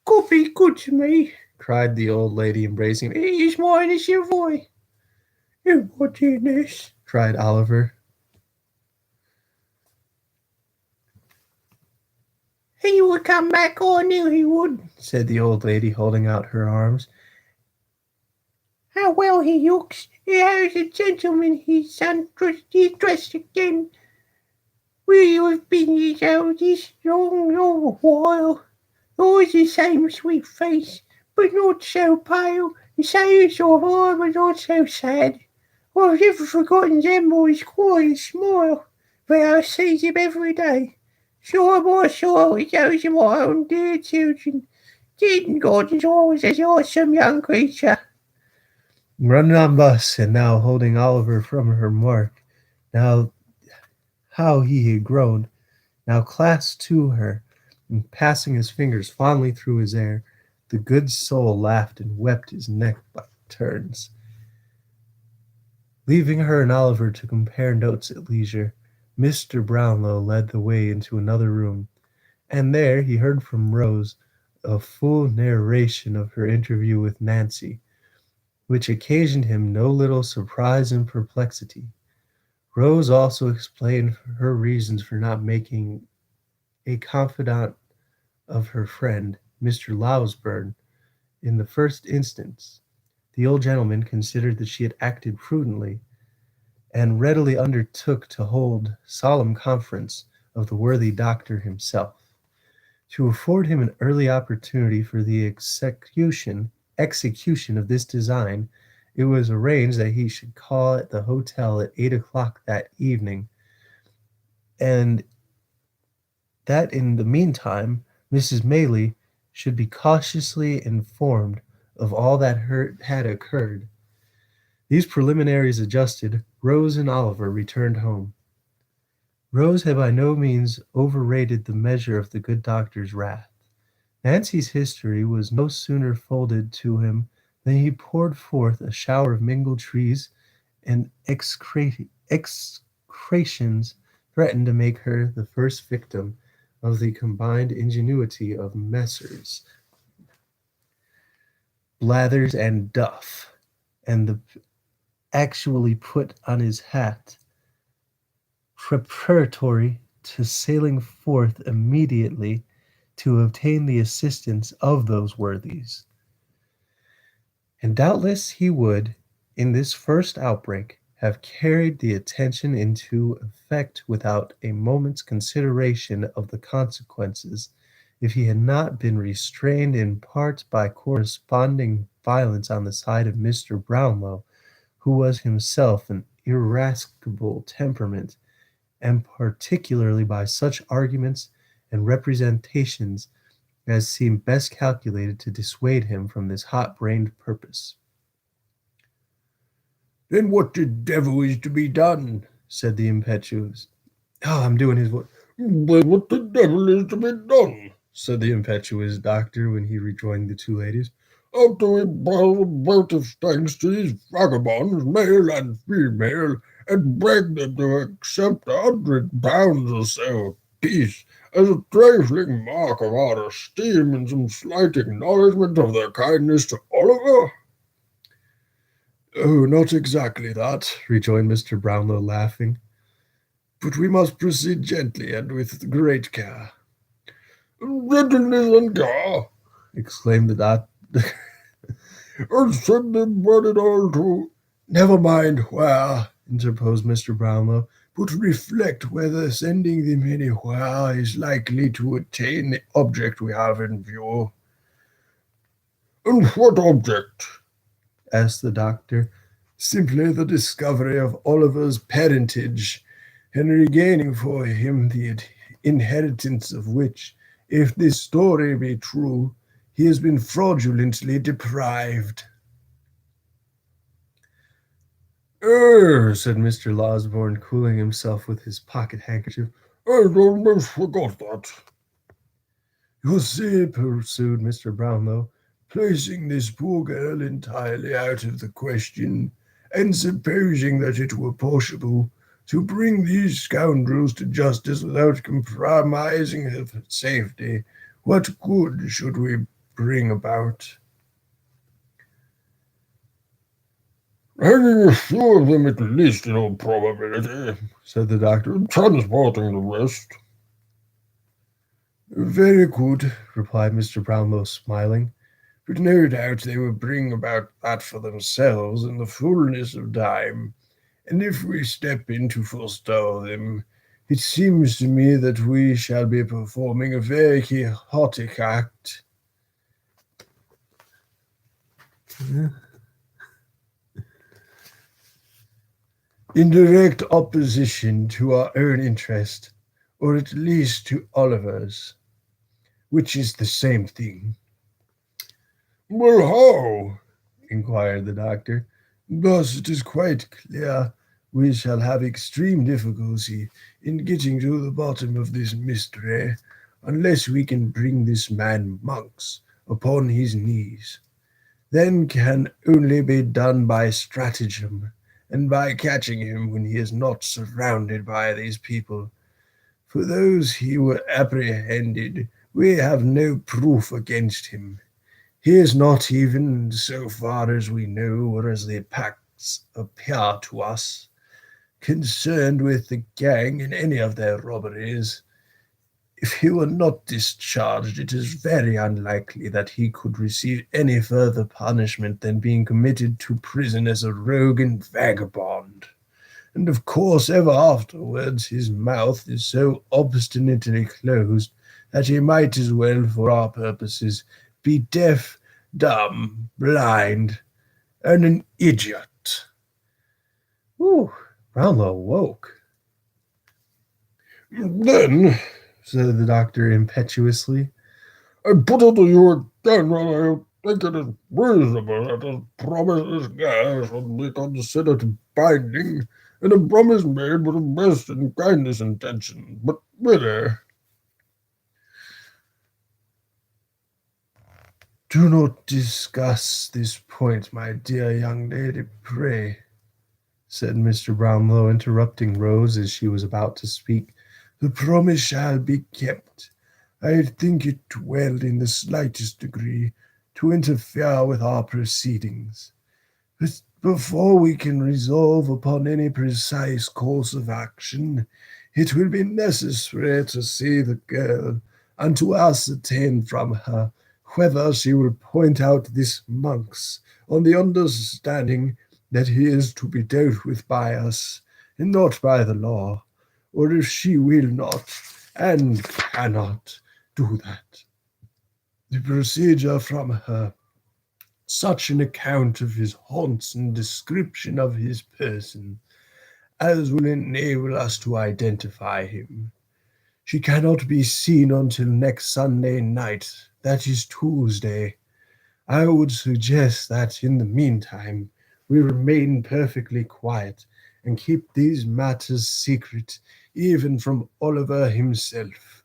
God be good to me, cried the old lady, embracing him. It is mine as your boy. Oh, my dearness, cried Oliver. He would come back, I knew he would, said the old lady, holding out her arms. How well he looks! Here's a gentleman, he's dressed again. Will you have been his eldest long while? Always the same sweet face, but not so pale, the same sort of eye, but not so sad. I've never forgotten them boys' quiet smile, for I sees him every day. Sure, boy, sure, it those are my own dear children. Didn't God as always as awesome young creature. Running on thus, and now holding Oliver from her mark, now how he had grown, now clasped to her, and passing his fingers fondly through his hair, the good soul laughed and wept his neck by turns. Leaving her and Oliver to compare notes at leisure, Mr. Brownlow led the way into another room, and there he heard from Rose a full narration of her interview with Nancy, which occasioned him no little surprise and perplexity. Rose also explained her reasons for not making a confidant of her friend, Mr. Loughburne, in the first instance. The old gentleman considered that she had acted prudently, and readily undertook to hold solemn conference of the worthy doctor himself. To afford him an early opportunity for the execution of this design, it was arranged that he should call at the hotel at 8 o'clock that evening, and that in the meantime Mrs. Maylie should be cautiously informed of all that had occurred. These preliminaries adjusted, Rose and Oliver returned home. Rose had by no means overrated the measure of the good doctor's wrath. Nancy's history was no sooner folded to him than he poured forth a shower of mingled trees and execrations threatened to make her the first victim of the combined ingenuity of Messrs. Blathers and Duff, and actually put on his hat preparatory to sailing forth immediately to obtain the assistance of those worthies. And doubtless he would, in this first outbreak, have carried the attention into effect without a moment's consideration of the consequences, if he had not been restrained in part by corresponding violence on the side of Mr. Brownlow, who was himself an irascible temperament, and particularly by such arguments and representations as seemed best calculated to dissuade him from this hot-brained purpose. "Then what the devil is to be done?" said the impetuous. Oh, I'm doing his voice. "Then what the devil is to be done?" said the impetuous doctor when he rejoined the two ladies. "After we bow votive thanks to these vagabonds, male and female, and beg them to accept £100 or so apiece as a trifling mark of our esteem and some slight acknowledgment of their kindness to Oliver?" "Oh, not exactly that," rejoined Mr. Brownlow, laughing. "But we must proceed gently and with great care." "Gentleness and care!" exclaimed the doctor. "And send them where it all to—" "Never mind where," interposed Mr. Brownlow, "but reflect whether sending them anywhere is likely to attain the object we have in view." And what object? asked the doctor. Simply the discovery of Oliver's parentage, and regaining for him the inheritance of which, if this story be true, he has been fraudulently deprived. Said Mr. Losborne, cooling himself with his pocket handkerchief. I almost forgot that. You see, pursued Mr. Brownlow, Placing this poor girl entirely out of the question, and supposing that it were possible to bring these scoundrels to justice without compromising her safety, what good should we bring about? Hanging a few of them at least in all probability, said the doctor, and transporting the rest. Very good, replied Mr. Brownlow, smiling. But no doubt they will bring about that for themselves in the fullness of time, and if we step in to forestall them, it seems to me that we shall be performing a very quixotic act. In direct opposition to our own interest, or at least to Oliver's, which is the same thing. Well, how? Inquired the doctor. Thus it is quite clear we shall have extreme difficulty in getting to the bottom of this mystery unless we can bring this man Monks upon his knees. Then can only be done by stratagem, and by catching him when he is not surrounded by these people. For those he were apprehended, we have no proof against him. He is not even, so far as we know, or as the facts appear to us, concerned with the gang in any of their robberies. If he were not discharged, it is very unlikely that he could receive any further punishment than being committed to prison as a rogue and vagabond. And of course, ever afterwards, his mouth is so obstinately closed that he might as well, for our purposes, be deaf, dumb, blind, and an idiot. Ooh, Brownlow woke. Then, said the doctor impetuously, I put it to you again whether you think it is reasonable that this promise this guy should be considered binding, and a promise made with the best and kindest intentions, but really. Do not discuss this point, my dear young lady, pray, said Mr. Brownlow, interrupting Rose as she was about to speak. The promise shall be kept. I think it well in the slightest degree to interfere with our proceedings. But before we can resolve upon any precise course of action, it will be necessary to see the girl and to ascertain from her whether she will point out this Monks on the understanding that he is to be dealt with by us and not by the law, or if she will not and cannot do that. The procedure from her, such an account of his haunts and description of his person, as will enable us to identify him. She cannot be seen until next Sunday night, that is Tuesday. I would suggest that in the meantime we remain perfectly quiet and keep these matters secret, even from Oliver himself.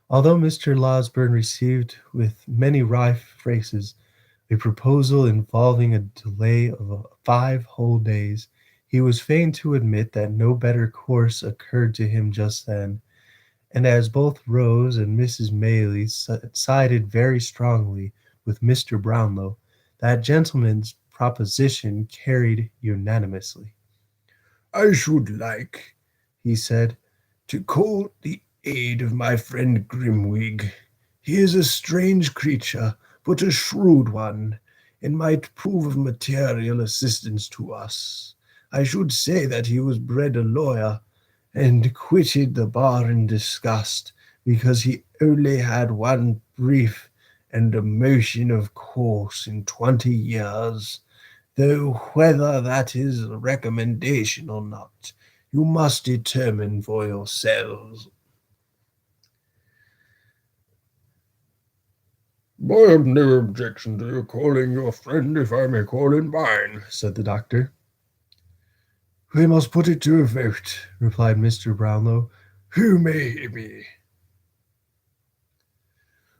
Although Mr. Losberne received with many wry phrases a proposal involving a delay of 5 whole days, he was fain to admit that no better course occurred to him just then, and as both Rose and Mrs. Maylie sided very strongly with Mr. Brownlow, that gentleman's proposition carried unanimously. I should like, he said, to call the aid of my friend Grimwig. He is a strange creature, but a shrewd one, and might prove of material assistance to us. I should say that he was bred a lawyer, and quitted the bar in disgust, because he only had one brief and a motion of course in 20 years, though whether that is a recommendation or not, you must determine for yourselves. I have no objection to your calling your friend if I may call in mine, said the doctor. We must put it to a vote, replied Mr. Brownlow. Who may he be?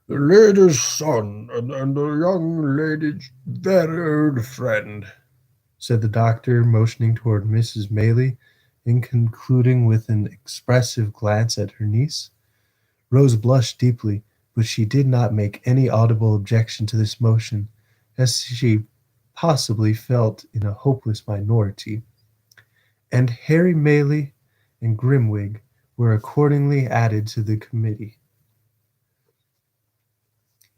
The lady's son and the young lady's very old friend, said the doctor, motioning toward Mrs. Maylie, and concluding with an expressive glance at her niece. Rose blushed deeply, but she did not make any audible objection to this motion, as she possibly felt in a hopeless minority. And Harry Maylie and Grimwig were accordingly added to the committee.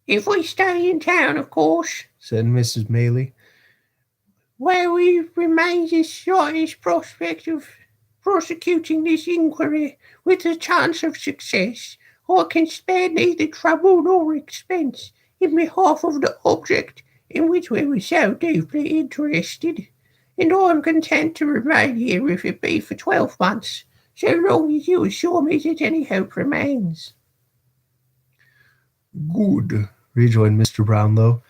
If we stay in town, of course, said Mrs. Maylie, where we remains the slightest prospect of prosecuting this inquiry with a chance of success, I can spare neither trouble nor expense in behalf of the object in which we were so deeply interested, and I am content to remain here if it be for 12 months, so long as you assure me that any hope remains. Good, rejoined Mr. Brownlow,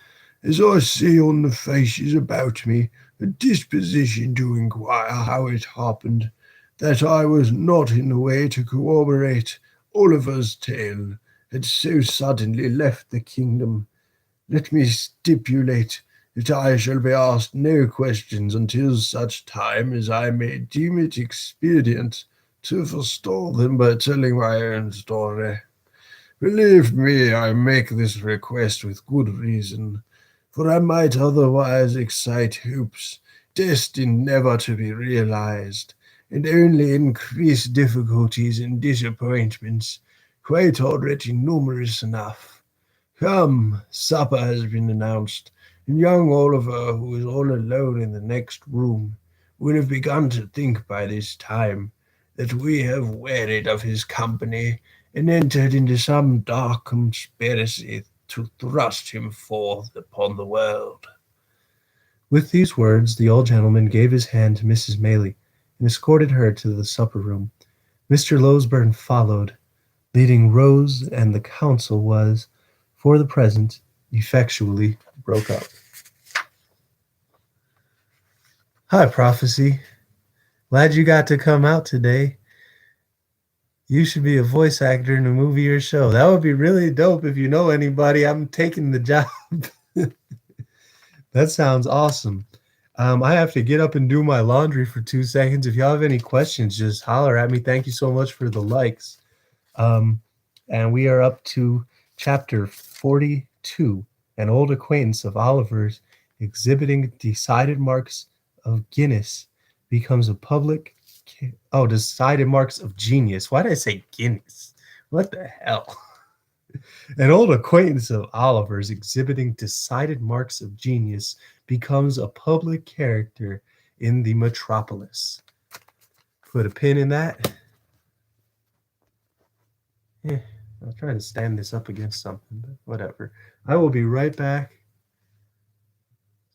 as I see on the faces about me a disposition to inquire how it happened that I was not in the way to corroborate Oliver's tale had so suddenly left the kingdom. Let me stipulate that I shall be asked no questions until such time as I may deem it expedient to forestall them by telling my own story. Believe me, I make this request with good reason, for I might otherwise excite hopes destined never to be realized, and only increase difficulties and disappointments quite already numerous enough. Come, supper has been announced, and young Oliver, who is all alone in the next room, will have begun to think by this time that we have wearied of his company and entered into some dark conspiracy to thrust him forth upon the world. With these words, the old gentleman gave his hand to Mrs. Maylie, and escorted her to the supper-room. Mr. Losberne followed, leading Rose, and the council was, for the present, effectually broke up. Hi, Prophecy. Glad you got to come out today. You should be a voice actor in a movie or show. That would be really dope. If you know anybody, I'm taking the job. That sounds awesome. I have to get up and do my laundry for 2 seconds. If y'all have any questions, just holler at me. Thank you so much for the likes. And we are up to chapter 42, an old acquaintance of Oliver's exhibiting decided marks of Guinness becomes a public decided marks of genius. Why did I say Guinness? What the hell? An old acquaintance of Oliver's exhibiting decided marks of genius becomes a public character in the metropolis. Put a pin in that. I'll try to stand this up against something, but whatever. I will be right back.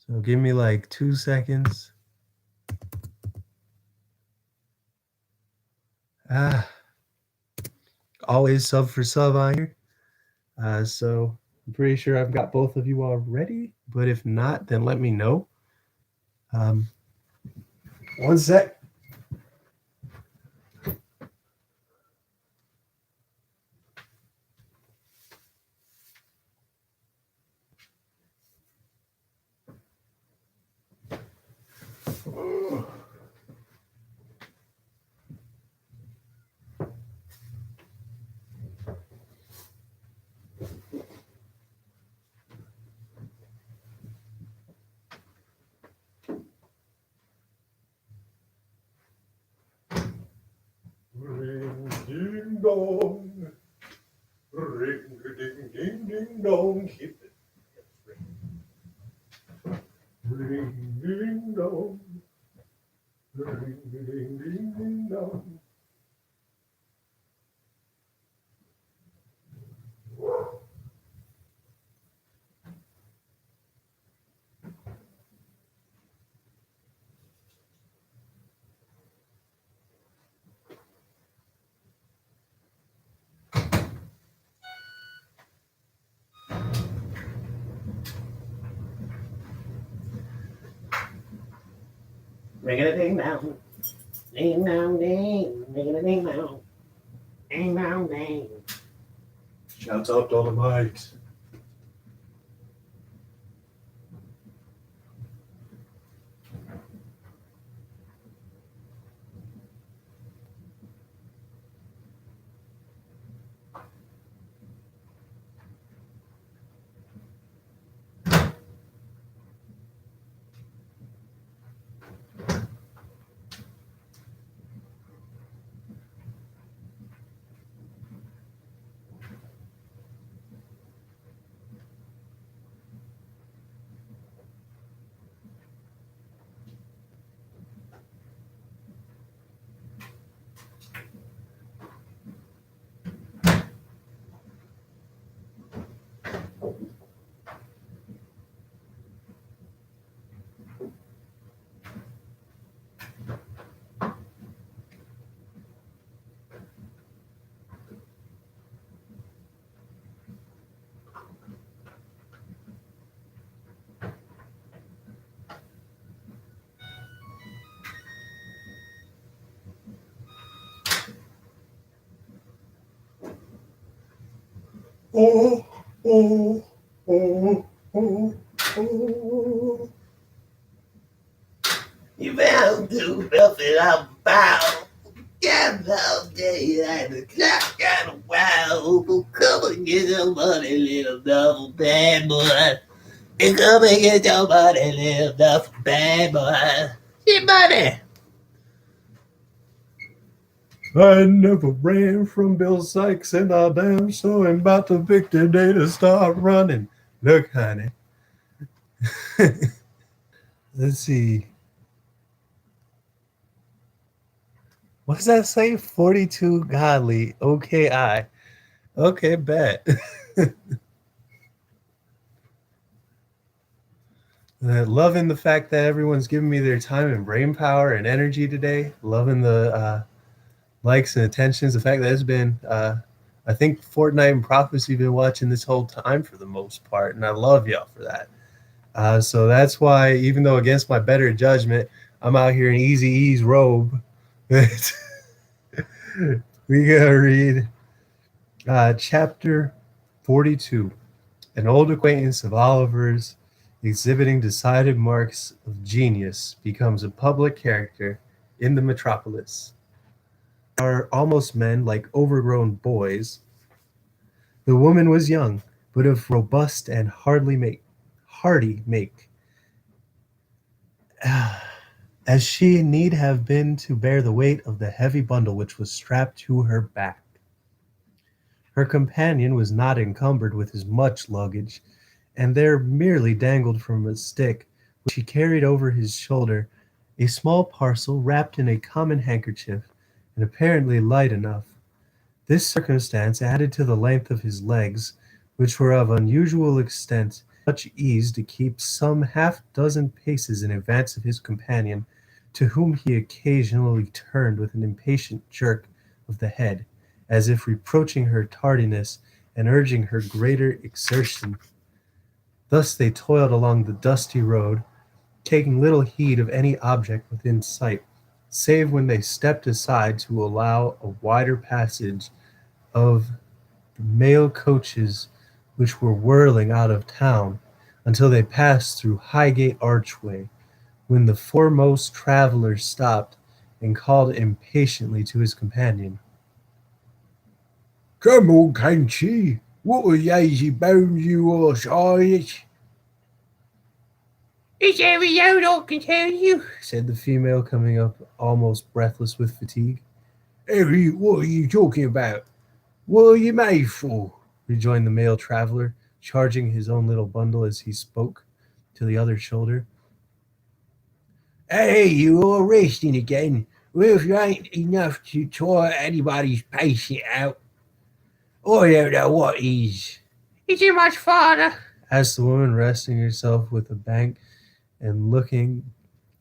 So give me like 2 seconds. Always sub for sub on here. So I'm pretty sure I've got both of you already, but if not, then let me know. 1 sec. Ring ding dong, ring ding ding ding dong, keep it. Ring ding dong, ring ding ding ding dong. Ring a ding dong. Ding dong ding. Ring a ding dong. Ding dong ding. Shouts out to all the mics. Oh, oh, oh, oh, oh. You found to nothing I'm about. Got all day and the clock got a while. Come and get your money, little double bad boy. And come and get your money, little double bad boy. Get money. I never ran from Bill Sykes, and I damn so am about to pick the day to start running. Look, honey. Let's see. What does that say? 42 godly. Okay, I. Okay, bet. Loving the fact that everyone's giving me their time and brain power and energy today. Loving the likes and attentions. The fact that it's been, I think Fortnite and Prophecy been watching this whole time for the most part, and I love y'all for that. So that's why, even though against my better judgment, I'm out here in Easy E's robe. We gotta read chapter 42. An old acquaintance of Oliver's, exhibiting decided marks of genius, becomes a public character in the metropolis. Are almost men like overgrown boys. The woman was young, but of robust and hardy make, as she need have been to bear the weight of the heavy bundle which was strapped to her back. Her companion was not encumbered with as much luggage, and there merely dangled from a stick which he carried over his shoulder a small parcel wrapped in a common handkerchief, and apparently light enough. This circumstance, added to the length of his legs, which were of unusual extent, much ease to keep some half-dozen paces in advance of his companion, to whom he occasionally turned with an impatient jerk of the head, as if reproaching her tardiness and urging her greater exertion. Thus they toiled along the dusty road, taking little heed of any object within sight, save when they stepped aside to allow a wider passage of the mail coaches which were whirling out of town, until they passed through Highgate Archway, when the foremost traveller stopped and called impatiently to his companion. Come on, can't you? What a lazy bones you are, Silas. It's every out I can tell you, said the female, coming up almost breathless with fatigue. Harry, what are you talking about? What are you made for? rejoined the male traveller, charging his own little bundle as he spoke to the other's shoulder. Hey, you all resting again? Well, if you ain't enough to tire anybody's patience out, I don't know what is. Is it much farther? asked the woman, resting herself with a bank and looking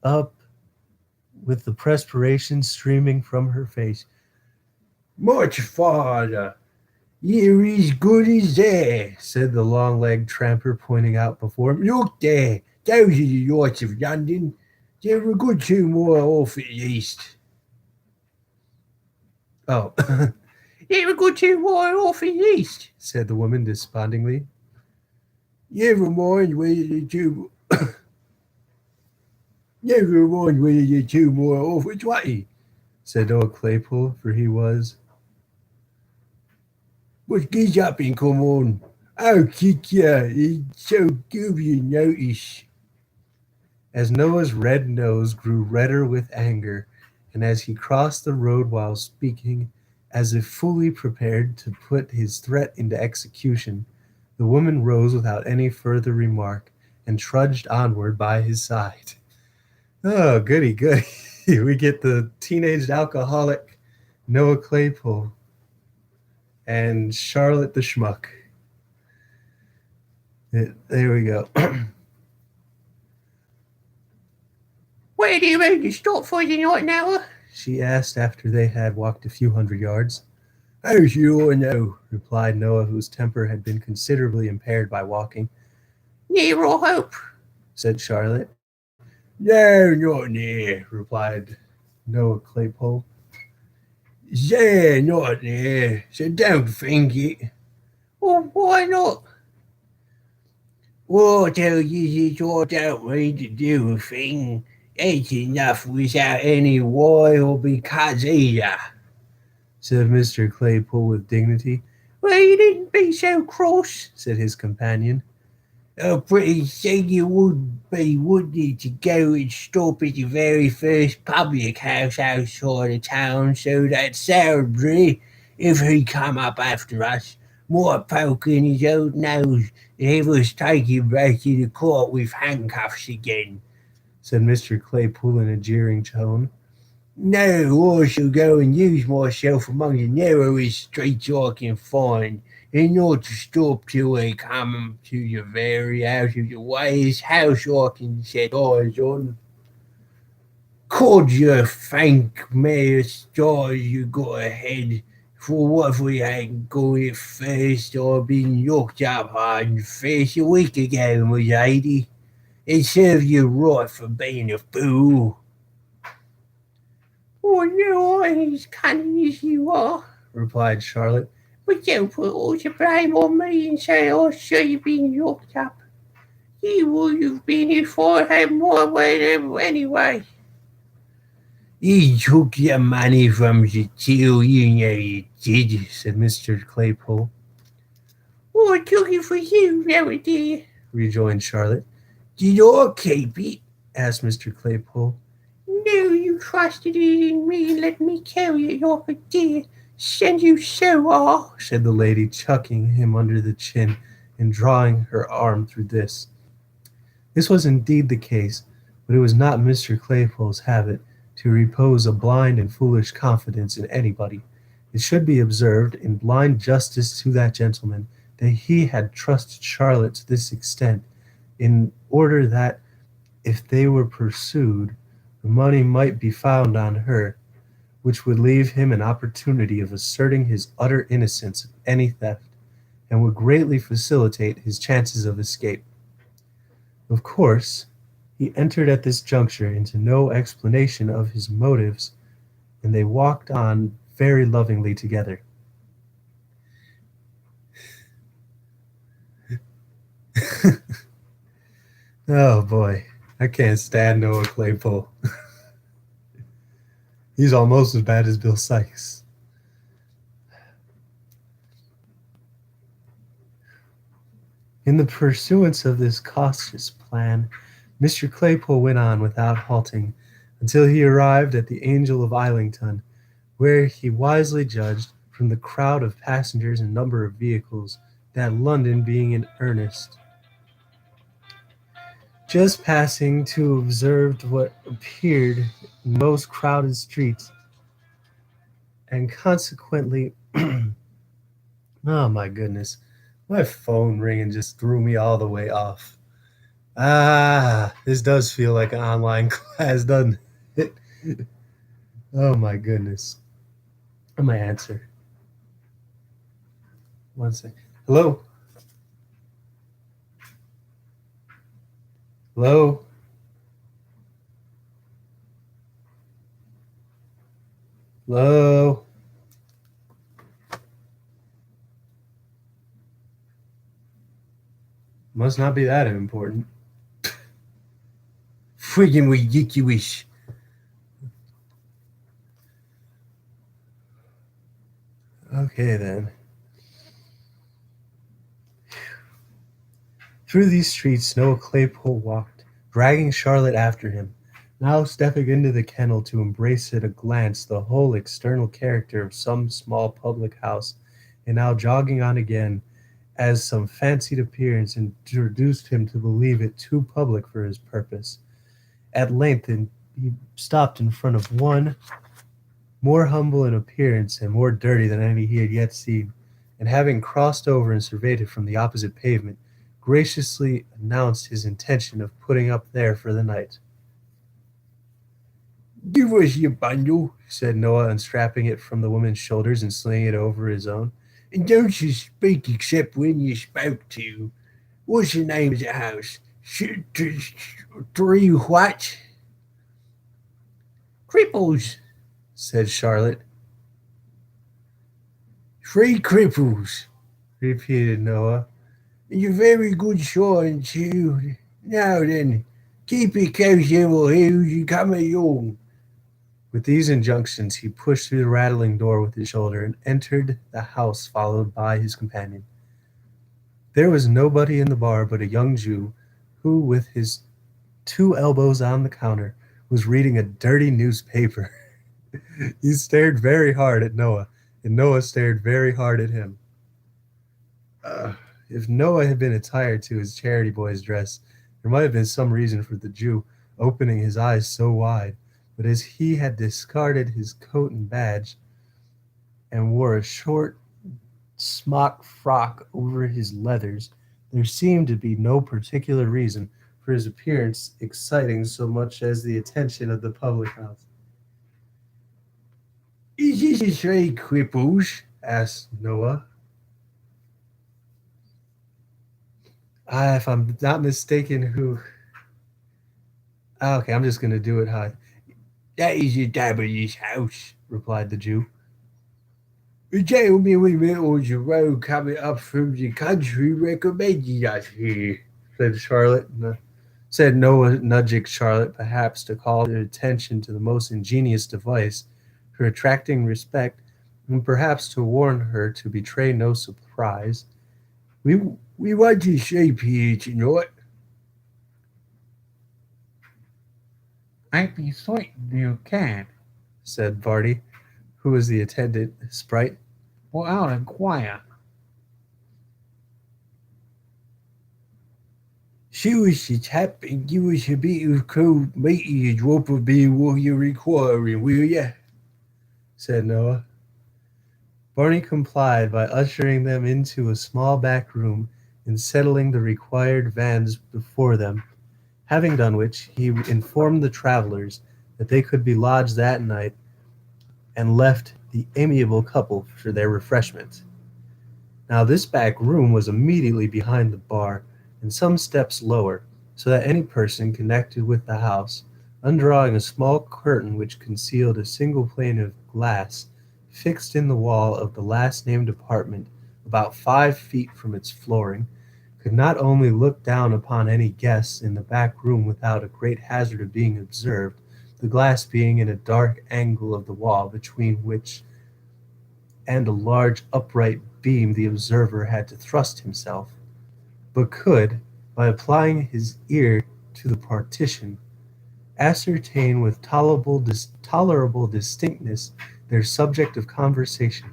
up with the perspiration streaming from her face. Much farther. You're as good as there, said the long-legged tramper, pointing out before him. Look there, those are the lights of London. There are a good 2 more off at least. Oh, There are good 2 more off at least, said the woman despondingly. Never mind whether the two. Never mind whether the 2 more off at 20. Said Noah Claypool, for he was. But get up and come on. I'll kick ya. It's so give you notice. As Noah's red nose grew redder with anger, and as he crossed the road while speaking, as if fully prepared to put his threat into execution, the woman rose without any further remark and trudged onward by his side. Oh, goody, goody. We get the teenaged alcoholic Noah Claypool and Charlotte the Schmuck. There we go. Where do you mean to stop for the night, Noah? She asked after they had walked a few hundred yards. How should I know? Replied Noah, whose temper had been considerably impaired by walking. Near or Hope, Said Charlotte. No, not near, Replied Noah Claypole. There, not there, so don't think it. Well, why not? Well, I tell you this, I don't mean to do a thing. It's enough without any why or because either, Said Mr. Claypole with dignity. Well, you needn't be so cross, Said his companion. A pretty thing you would be, wouldn't it, to go and stop at the very first public house outside the town so that Salisbury, if he come up after us, might poke in his own nose and have us take him back to the court with handcuffs again. Said Mr. Claypole in a jeering tone. No, I shall go and use myself among the narrowest streets I can find, and not to stop till they come to the very out of the wayest house I can set eyes on. Could you thank me the stars you got ahead, for what if we hadn't got it first, I'd been locked up hard and fast a week ago, my lady. It served you right for being a fool. Oh, no, I ain't as cunning as you are, Replied Charlotte. but don't put all the blame on me and say I should have been locked up. You would have been if I had my way anyway. You took your money from the till, you know you did, Said Mr. Claypole. Oh, I took it for you, Noah dear. Rejoined Charlotte. Did I keep it? Asked Mr. Claypole. No, you trusted it in me and let me carry it like a dear. Send you so are, Said the lady, chucking him under the chin and drawing her arm through this. This was indeed the case, but it was not Mr. Claypole's habit to repose a blind and foolish confidence in anybody. It should be observed, in blind justice to that gentleman, that he had trusted Charlotte to this extent, in order that, if they were pursued, the money might be found on her, which would leave him an opportunity of asserting his utter innocence of any theft, and would greatly facilitate his chances of escape. Of course, he entered at this juncture into no explanation of his motives, and they walked on very lovingly together. Oh boy, I can't stand Noah Claypole. He's almost as bad as Bill Sykes. In the pursuance of this cautious plan, Mr. Claypole went on without halting until he arrived at the Angel of Islington, where he wisely judged, from the crowd of passengers and number of vehicles, that London being in earnest. Just passing to observed what appeared in most crowded streets, and consequently, oh my goodness, my phone ringing just threw me all the way off. This does feel like an online class, doesn't it? Oh my goodness. I'm gonna answer. One sec. Hello? Hello? Hello? Must not be that important. Friggin' ridiculous. Okay, then. Through these streets Noah Claypole walked, dragging Charlotte after him, now stepping into the kennel to embrace at a glance the whole external character of some small public house, and now jogging on again, as some fancied appearance introduced him to believe it too public for his purpose. At length he stopped in front of one, more humble in appearance and more dirty than any he had yet seen, and having crossed over and surveyed it from the opposite pavement, graciously announced his intention of putting up there for the night. Give us your bundle, Said Noah, unstrapping it from the woman's shoulders and slinging it over his own. and don't you speak except when you're spoke to. What's the name of the house? Three what? Cripples, Said Charlotte. Three cripples. Repeated Noah. And you're very good showing too. Now then, keep it close, Emil Hughes, you come along. With these injunctions, he pushed through the rattling door with his shoulder and entered the house, followed by his companion. There was nobody in the bar but a young Jew, who, with his 2 elbows on the counter, was reading a dirty newspaper. He stared very hard at Noah, and Noah stared very hard at him. If Noah had been attired to his charity boy's dress, there might have been some reason for the Jew opening his eyes so wide, but as he had discarded his coat and badge and wore a short smock frock over his leathers, there seemed to be no particular reason for his appearance exciting so much as the attention of the public house. Is this the three cripples? Asked Noah. If I'm not mistaken, who? Okay, I'm just gonna do it high. That is the W's house. Replied the Jew. The gentleman we met on the road coming up from the country recommended us here. Said Charlotte. Said Noah, nudging Charlotte, perhaps to call their attention to the most ingenious device for attracting respect, and perhaps to warn her to betray no surprise. We we want to sleep here tonight. I'd be certain you can. Said Vardy, who was the attendant sprite. Well, I'll inquire. Show us the tap and give us a bit of cold meat and a drop of beer while you're requiring, will ya? Said Noah. Barney complied by ushering them into a small back room and settling the required vans before them, having done which, he informed the travelers that they could be lodged that night, and left the amiable couple for their refreshment. Now this back room was immediately behind the bar, and some steps lower, so that any person connected with the house, undrawing a small curtain which concealed a single pane of glass fixed in the wall of the last named apartment about 5 feet from its flooring, could not only look down upon any guests in the back room without a great hazard of being observed, the glass being in a dark angle of the wall between which and a large upright beam the observer had to thrust himself, but could, by applying his ear to the partition, ascertain with tolerable distinctness their subject of conversation.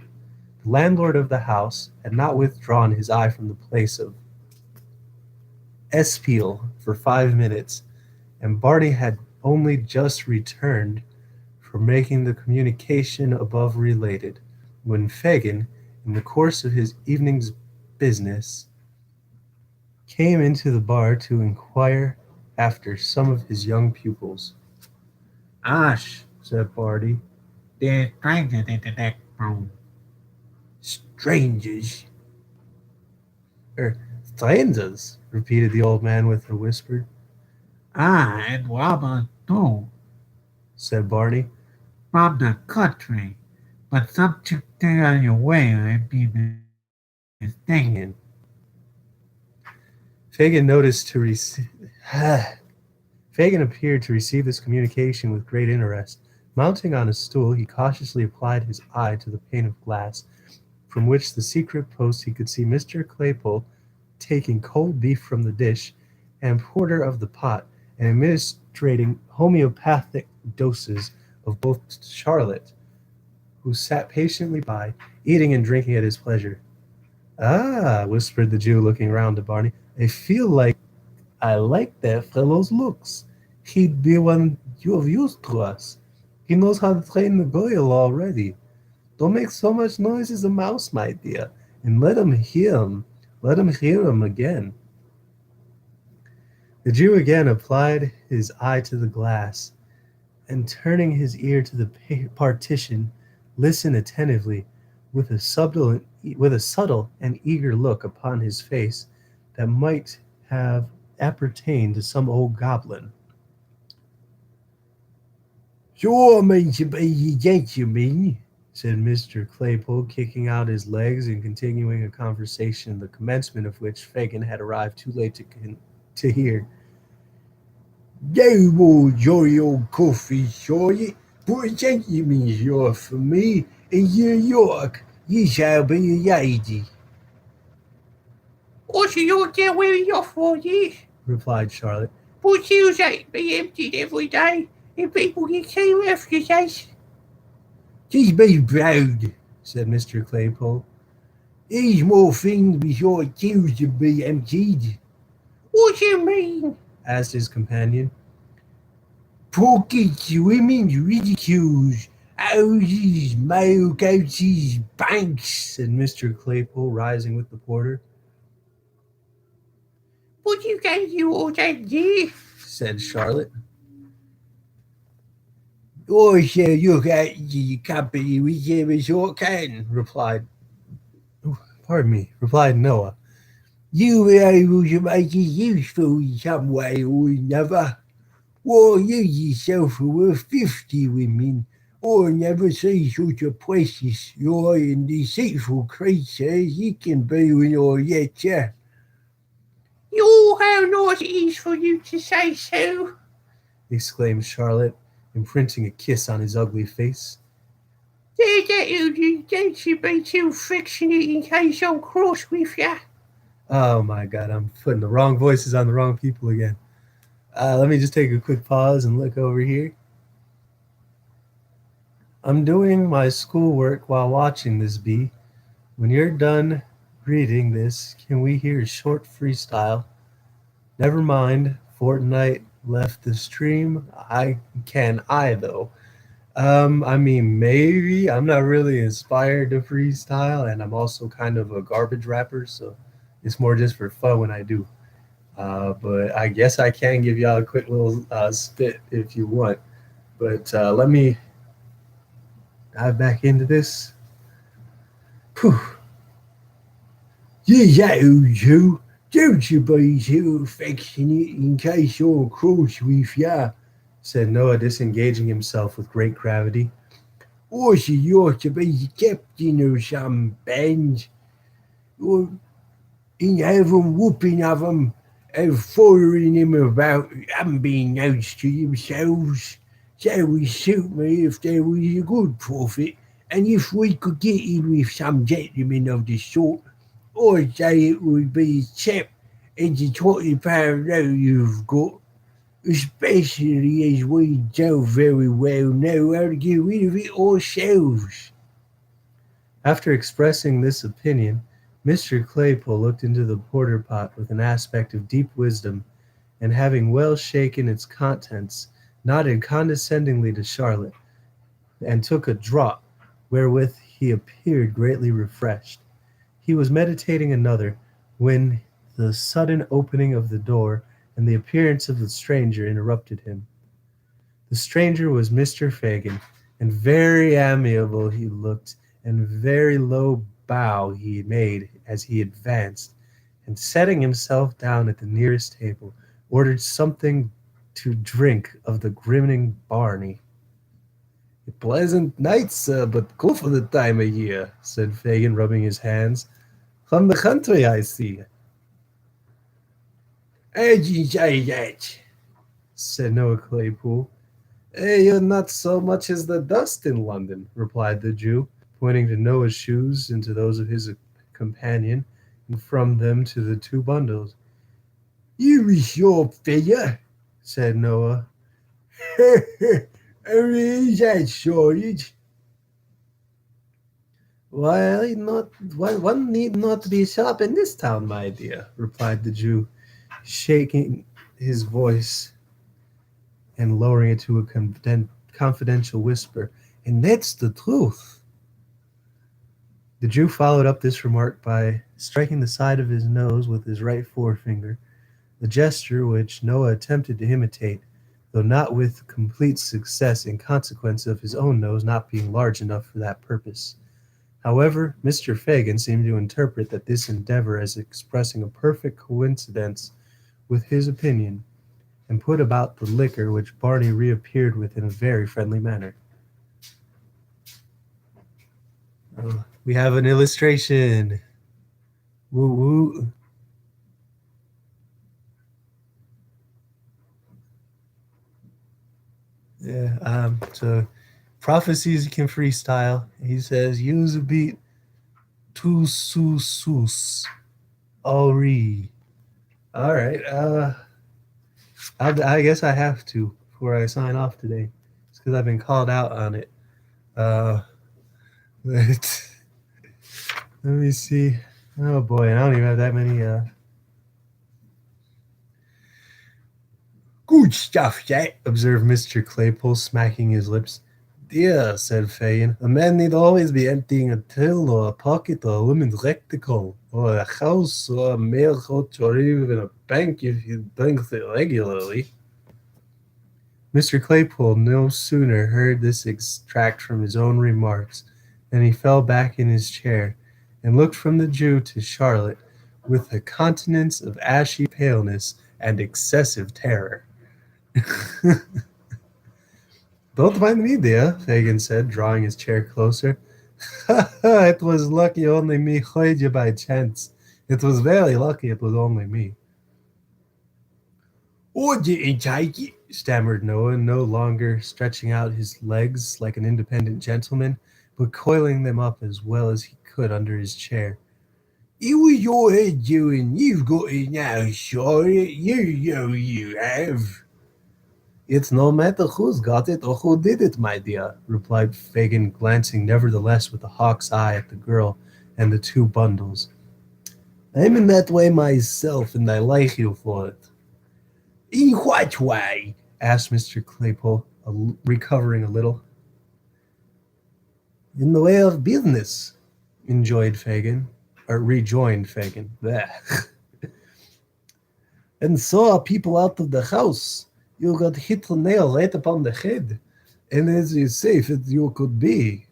The landlord of the house had not withdrawn his eye from the place of espial for 5 minutes, and Barney had only just returned from making the communication above related, when Fagin, in the course of his evening's business, came into the bar to inquire after some of his young pupils. Ash, Said Barney. there's strangers in the next room. Strangers. Strangers, repeated the old man with a whisper. Ah, and robbers too, Said Barney. from the country. but something on your way might be mistaken. Fagin noticed to receive. Fagin appeared to receive this communication with great interest. Mounting on a stool, he cautiously applied his eye to the pane of glass, from which the secret post he could see Mr. Claypole taking cold beef from the dish and porter of the pot, and administering homeopathic doses of both Charlotte, who sat patiently by, eating and drinking at his pleasure. Ah, whispered the Jew, looking round to Barney, I feel like I like that fellow's looks. He'd be one of use to us. He knows how to train the girl already. Don't make so much noise as a mouse, my dear, and let him hear him. Let him hear him again. The Jew again applied his eye to the glass, and turning his ear to the partition, listened attentively, with a subtle and eager look upon his face that might have appertained to some old goblin. Sure mean to be a gentleman, Said Mr. Claypole, kicking out his legs and continuing a conversation, the commencement of which Fagin had arrived too late to hear. no more jolly old coffee, Charlotte, but a gentleman's life for me, and you York, you shall be a lady. Also, you'll get where you're for this. Replied Charlotte. But hills ain't be emptied every day, and people get key refugees. Just be proud, Said Mr. Claypole. there's more things besides queues to be emptied. What do you mean? Asked his companion. Pockets, women's ridicules, houses, mail coaches, banks. Said Mr. Claypole, rising with the porter. But you gave you all that there. Said Charlotte. I shall look at the company whichever sort can, Pardon me, replied Noah. You were able to make it useful in some way or another. Why, you yourself are worth 50 women. I never see such a precious, sly and deceitful creature as you can be when I get you. Oh, how nice it is for you to say so. Exclaimed Charlotte, imprinting a kiss on his ugly face. There, you don't should be too affectionate in case I'm cross with ya. Oh my god, I'm putting the wrong voices on the wrong people again. Let me just take a quick pause and look over here. I'm doing my schoolwork while watching this bee. When you're done reading this, can we hear a short freestyle? Never mind, Fortnite left the stream. I though. I mean, maybe. I'm not really inspired to freestyle, and I'm also kind of a garbage rapper, so it's more just for fun when I do. But I guess I can give y'all a quick little spit if you want. But let me dive back into this. Whew. Yes, that'll do. Don't you be too affectionate in case I'm cross with ya. Said Noah, disengaging himself with great gravity. I should like to be the captain of some band. Or in have 'em whooping of 'em and following him about and being nice to themselves. That would suit me if there was a good profit, and if we could get in with some gentleman of the sort, I'd say it would be a chap and the £20 note you've got, especially as we don't very well know how to get rid of it ourselves. After expressing this opinion, Mr. Claypole looked into the porter pot with an aspect of deep wisdom, and having well shaken its contents, nodded condescendingly to Charlotte, and took a draught, wherewith he appeared greatly refreshed. He was meditating another, when the sudden opening of the door and the appearance of the stranger interrupted him. The stranger was Mr. Fagin, and very amiable he looked, and very low bow he made as he advanced, and setting himself down at the nearest table, ordered something to drink of the grinning Barney. Pleasant night, sir, but cool for the time of year, said Fagin, rubbing his hands. From the country, I see. I didn't say that. Said Noah Claypool. Hey, you're not so much as the dust in London, replied the Jew, pointing to Noah's shoes and to those of his companion, and from them to the two bundles. You was your figure, Said Noah. Is that shortage? Why not? One need not be sharp in this town, my dear, replied the Jew, shaking his voice and lowering it to a confidential whisper. And that's the truth. The Jew followed up this remark by striking the side of his nose with his right forefinger, a gesture which Noah attempted to imitate, though not with complete success in consequence of his own nose not being large enough for that purpose. However, Mr. Fagin seemed to interpret that this endeavor as expressing a perfect coincidence with his opinion, and put about the liquor which Barney reappeared with in a very friendly manner. We have an illustration. Woo woo. Yeah. So prophecies can freestyle. He says, use a beat. Tu su sus. Ori. All right. I guess I have to before I sign off today. It's because I've been called out on it. Let me see. Oh boy, I don't even have that many. Good stuff, that. Observed Mr. Claypole, smacking his lips. Dear, said Fagin, a man need always be emptying a till or a pocket or a woman's recticle or a house or a mail coach or even a bank if he drinks it regularly. Mr. Claypole no sooner heard this extract from his own remarks than he fell back in his chair and looked from the Jew to Charlotte with a countenance of ashy paleness and excessive terror. Don't mind me, dear, Fagin said, drawing his chair closer. It was lucky only me heard you by chance. It was very lucky it was only me. I didn't take it, Stammered Noah, no longer stretching out his legs like an independent gentleman, but coiling them up as well as he could under his chair. It was your head doing. You've got it now, Charlotte. You know you have. It's no matter who's got it or who did it, my dear, replied Fagin, glancing nevertheless with a hawk's eye at the girl and the two bundles. I'm in that way myself, and I like you for it. In what way? Asked Mr. Claypole, recovering a little. In the way of business, rejoined Fagin. Blech. And so are people out of the house. You got hit the nail right upon the head, and as safe as you could be.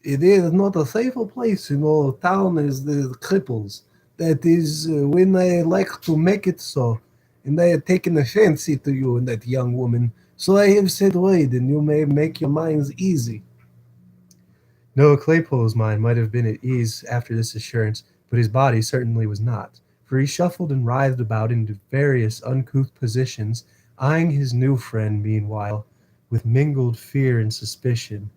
It is not a safer place in our town as the cripples. That is when I like to make it so, and I have taken a fancy to you and that young woman, so I have said word, and you may make your minds easy. Noah Claypole's mind might have been at ease after this assurance, but his body certainly was not, for he shuffled and writhed about into various uncouth positions, eyeing his new friend meanwhile with mingled fear and suspicion.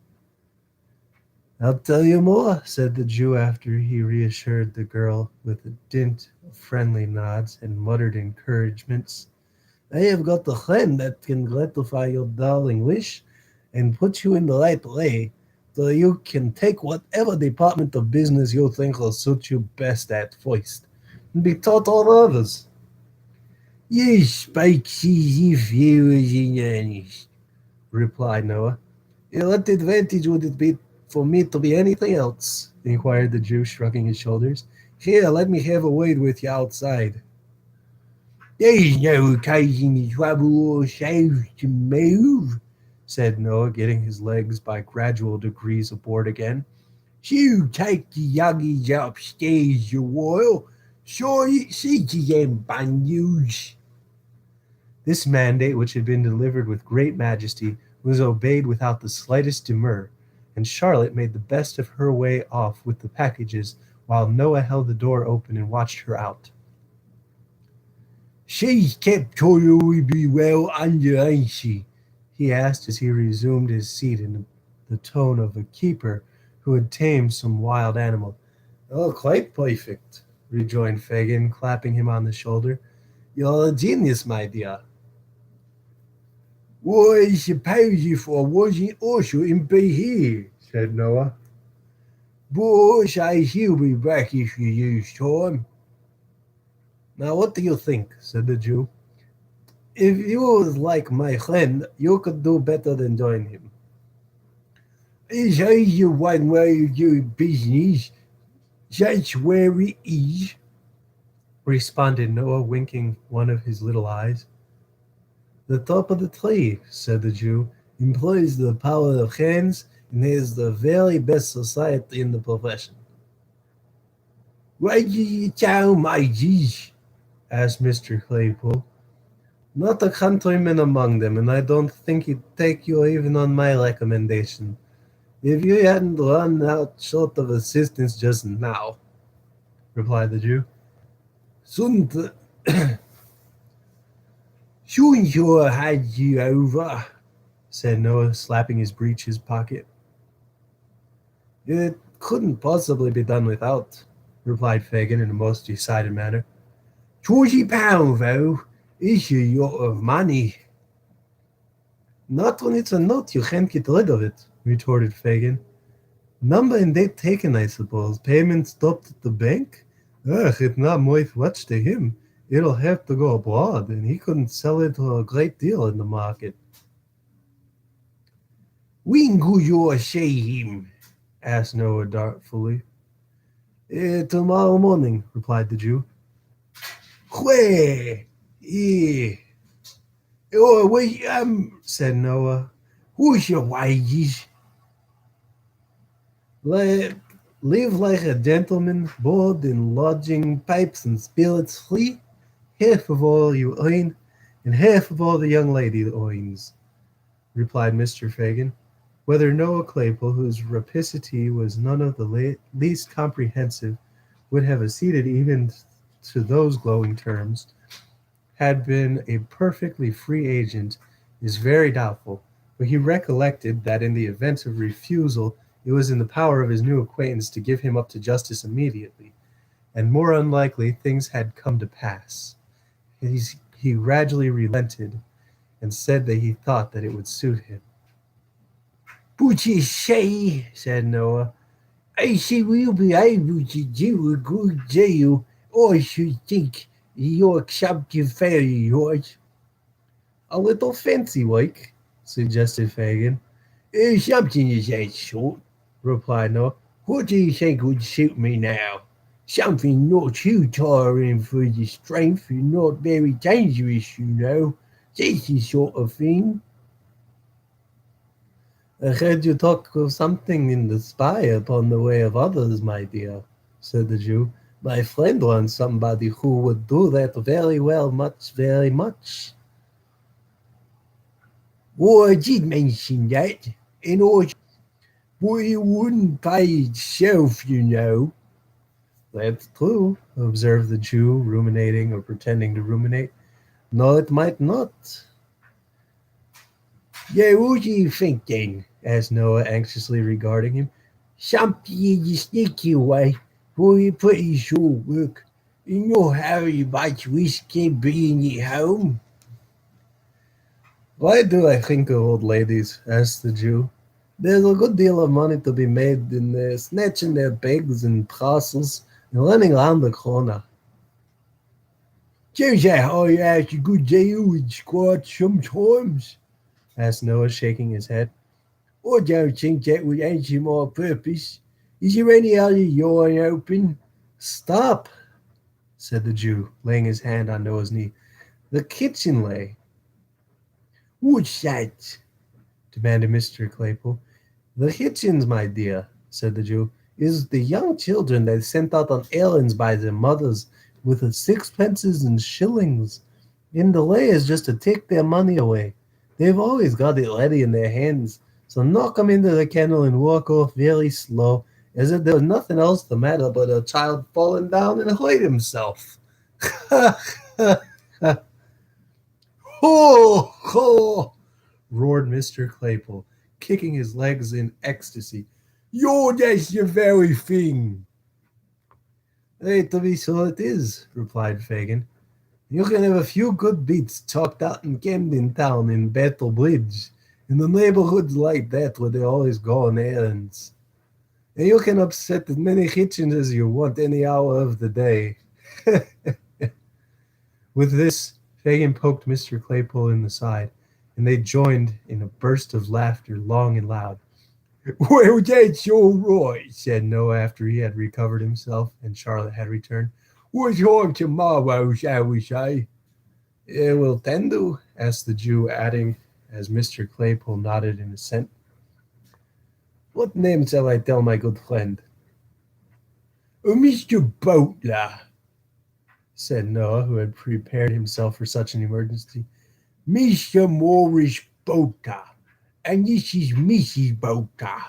I'll tell you more, said the Jew after he reassured the girl with a dint of friendly nods and muttered encouragements. I have got a friend that can gratify your darling wish and put you in the right way, so you can take whatever department of business you think will suit you best at first, and be taught all others. You speak as if you was in earnest, replied Noah. What advantage would it be for me to be anything else? Inquired the Jew, shrugging his shoulders. Here, let me have a word with you outside. There's no occasion to trouble yourselves to move, said Noah, getting his legs by gradual degrees aboard again. You take the youngins upstairs a while, so you see to them bundles. This mandate, which had been delivered with great majesty, was obeyed without the slightest demur, and Charlotte made the best of her way off with the packages while Noah held the door open and watched her out. She's kept tolerably well under, ain't she? He asked as he resumed his seat in the tone of a keeper who had tamed some wild animal. Oh, quite perfect, rejoined Fagin, clapping him on the shoulder. You're a genius, my dear. Well, I suppose if I wasn't, I shouldn't be here, said Noah. But I say he'll be back if you use time. Now, what do you think? Said the Jew. If you was like my friend, you could do better than join him. It's only one way of doing business. That's where it is, responded Noah, winking one of his little eyes. The top of the tree, said the Jew, employs the power of hands and has the very best society in the profession. Why do you tell my this? Asked Mr. Claypool. Not a countryman among them, and I don't think he'd take you even on my recommendation. If you hadn't run out short of assistance just now, replied the Jew. Shouldn't you have had you over? Said Noah, slapping his breeches pocket. It couldn't possibly be done without, replied Fagin in a most decided manner. £20, though, is a lot of money. Not when it's a note, you can't get rid of it, retorted Fagin. Number and date taken, I suppose. Payment stopped at the bank? Ugh, it's not worth much to him. It'll have to go abroad, and he couldn't sell it for a great deal in the market. When could you see him? Asked Noah doubtfully. Tomorrow morning, replied the Jew. Where? Oh, wait, said Noah. What's your wages? Live like a gentleman, board and lodging, pipes and spirits free, half of all you earn, and half of all the young lady earns, replied Mr. Fagin. Whether Noah Claypole, whose rapacity was none of the least comprehensive, would have acceded even to those glowing terms, had been a perfectly free agent, is very doubtful, but he recollected that in the event of refusal it was in the power of his new acquaintance to give him up to justice immediately, and more unlikely things had come to pass. He gradually relented, and said that he thought that it would suit him. But you say, said Noah, I see we'll be able to do a good deal. I should think you're accepting fairly, right? A little fancy like, suggested Fagin. Something of that sort, replied Noah. What do you think would suit me now? Something not too tiring for the strength and not very dangerous, you know. That's the sort of thing. I heard you talk of something in the spy upon the way of others, my dear, said the Jew. My friend wants somebody who would do that very well, very much. Well, I did mention that, and but it wouldn't pay itself, you know. That's true, observed the Jew, ruminating or pretending to ruminate. No, it might not. Yeah, what do you think then? Asked Noah, anxiously regarding him. Something in the sneaky way, for you pretty sure work. You know how much risk can be in at home. Why do I think of old ladies? Asked the Jew. There's a good deal of money to be made in snatching their bags and parcels and running around the corner. Turns out I have a good deal with squats sometimes, asked Noah, shaking his head. I don't think that would answer my purpose. Is there any other yarn open? Stop, said the Jew, laying his hand on Noah's knee. The kitchen lay. What's that? Demanded Mr. Claypole. The Hitchens, my dear, said the Jew, is the young children that sent out on errands by their mothers with sixpences and shillings. In the lay is just to take their money away. They've always got it ready in their hands, so knock 'em into the kennel and walk off very slow, as if there was nothing else the matter but a child falling down and hurt himself. Ha ha ha! Ho ho! Roared Mr. Claypole, kicking his legs in ecstasy. Yo, that's the very thing. Hey, to be sure it is, replied Fagin. You can have a few good beats chalked out in Camden Town in Battle Bridge, in the neighborhoods like that where they always go on errands. And you can upset as many kitchens as you want any hour of the day. With this, Fagin poked Mr. Claypole in the side, and they joined in a burst of laughter long and loud. Well, that's all right, said Noah after he had recovered himself and Charlotte had returned. What's on tomorrow, shall we say? Will ten do? Asked the Jew, adding, as Mr. Claypole nodded in assent. What name shall I tell my good friend? Mr. Butler, said Noah, who had prepared himself for such an emergency. Mr. Morris Butler, and this is Mrs. Butler.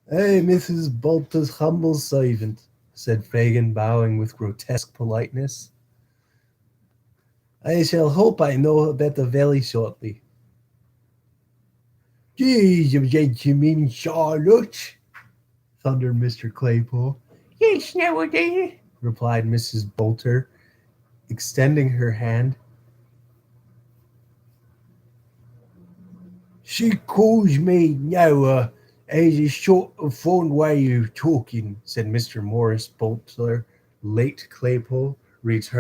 Hey, Mrs. Bolter's humble servant, said Fagin, bowing with grotesque politeness. I shall hope I know her better very shortly. Geez, gentlemen, Charlotte, thundered Mr. Claypole. Yes, nowadays. Replied Mrs. Bolter, extending her hand. She calls me Noah, as a sort of fond way of talking, said Mr. Morris Bolter. Late Claypole returned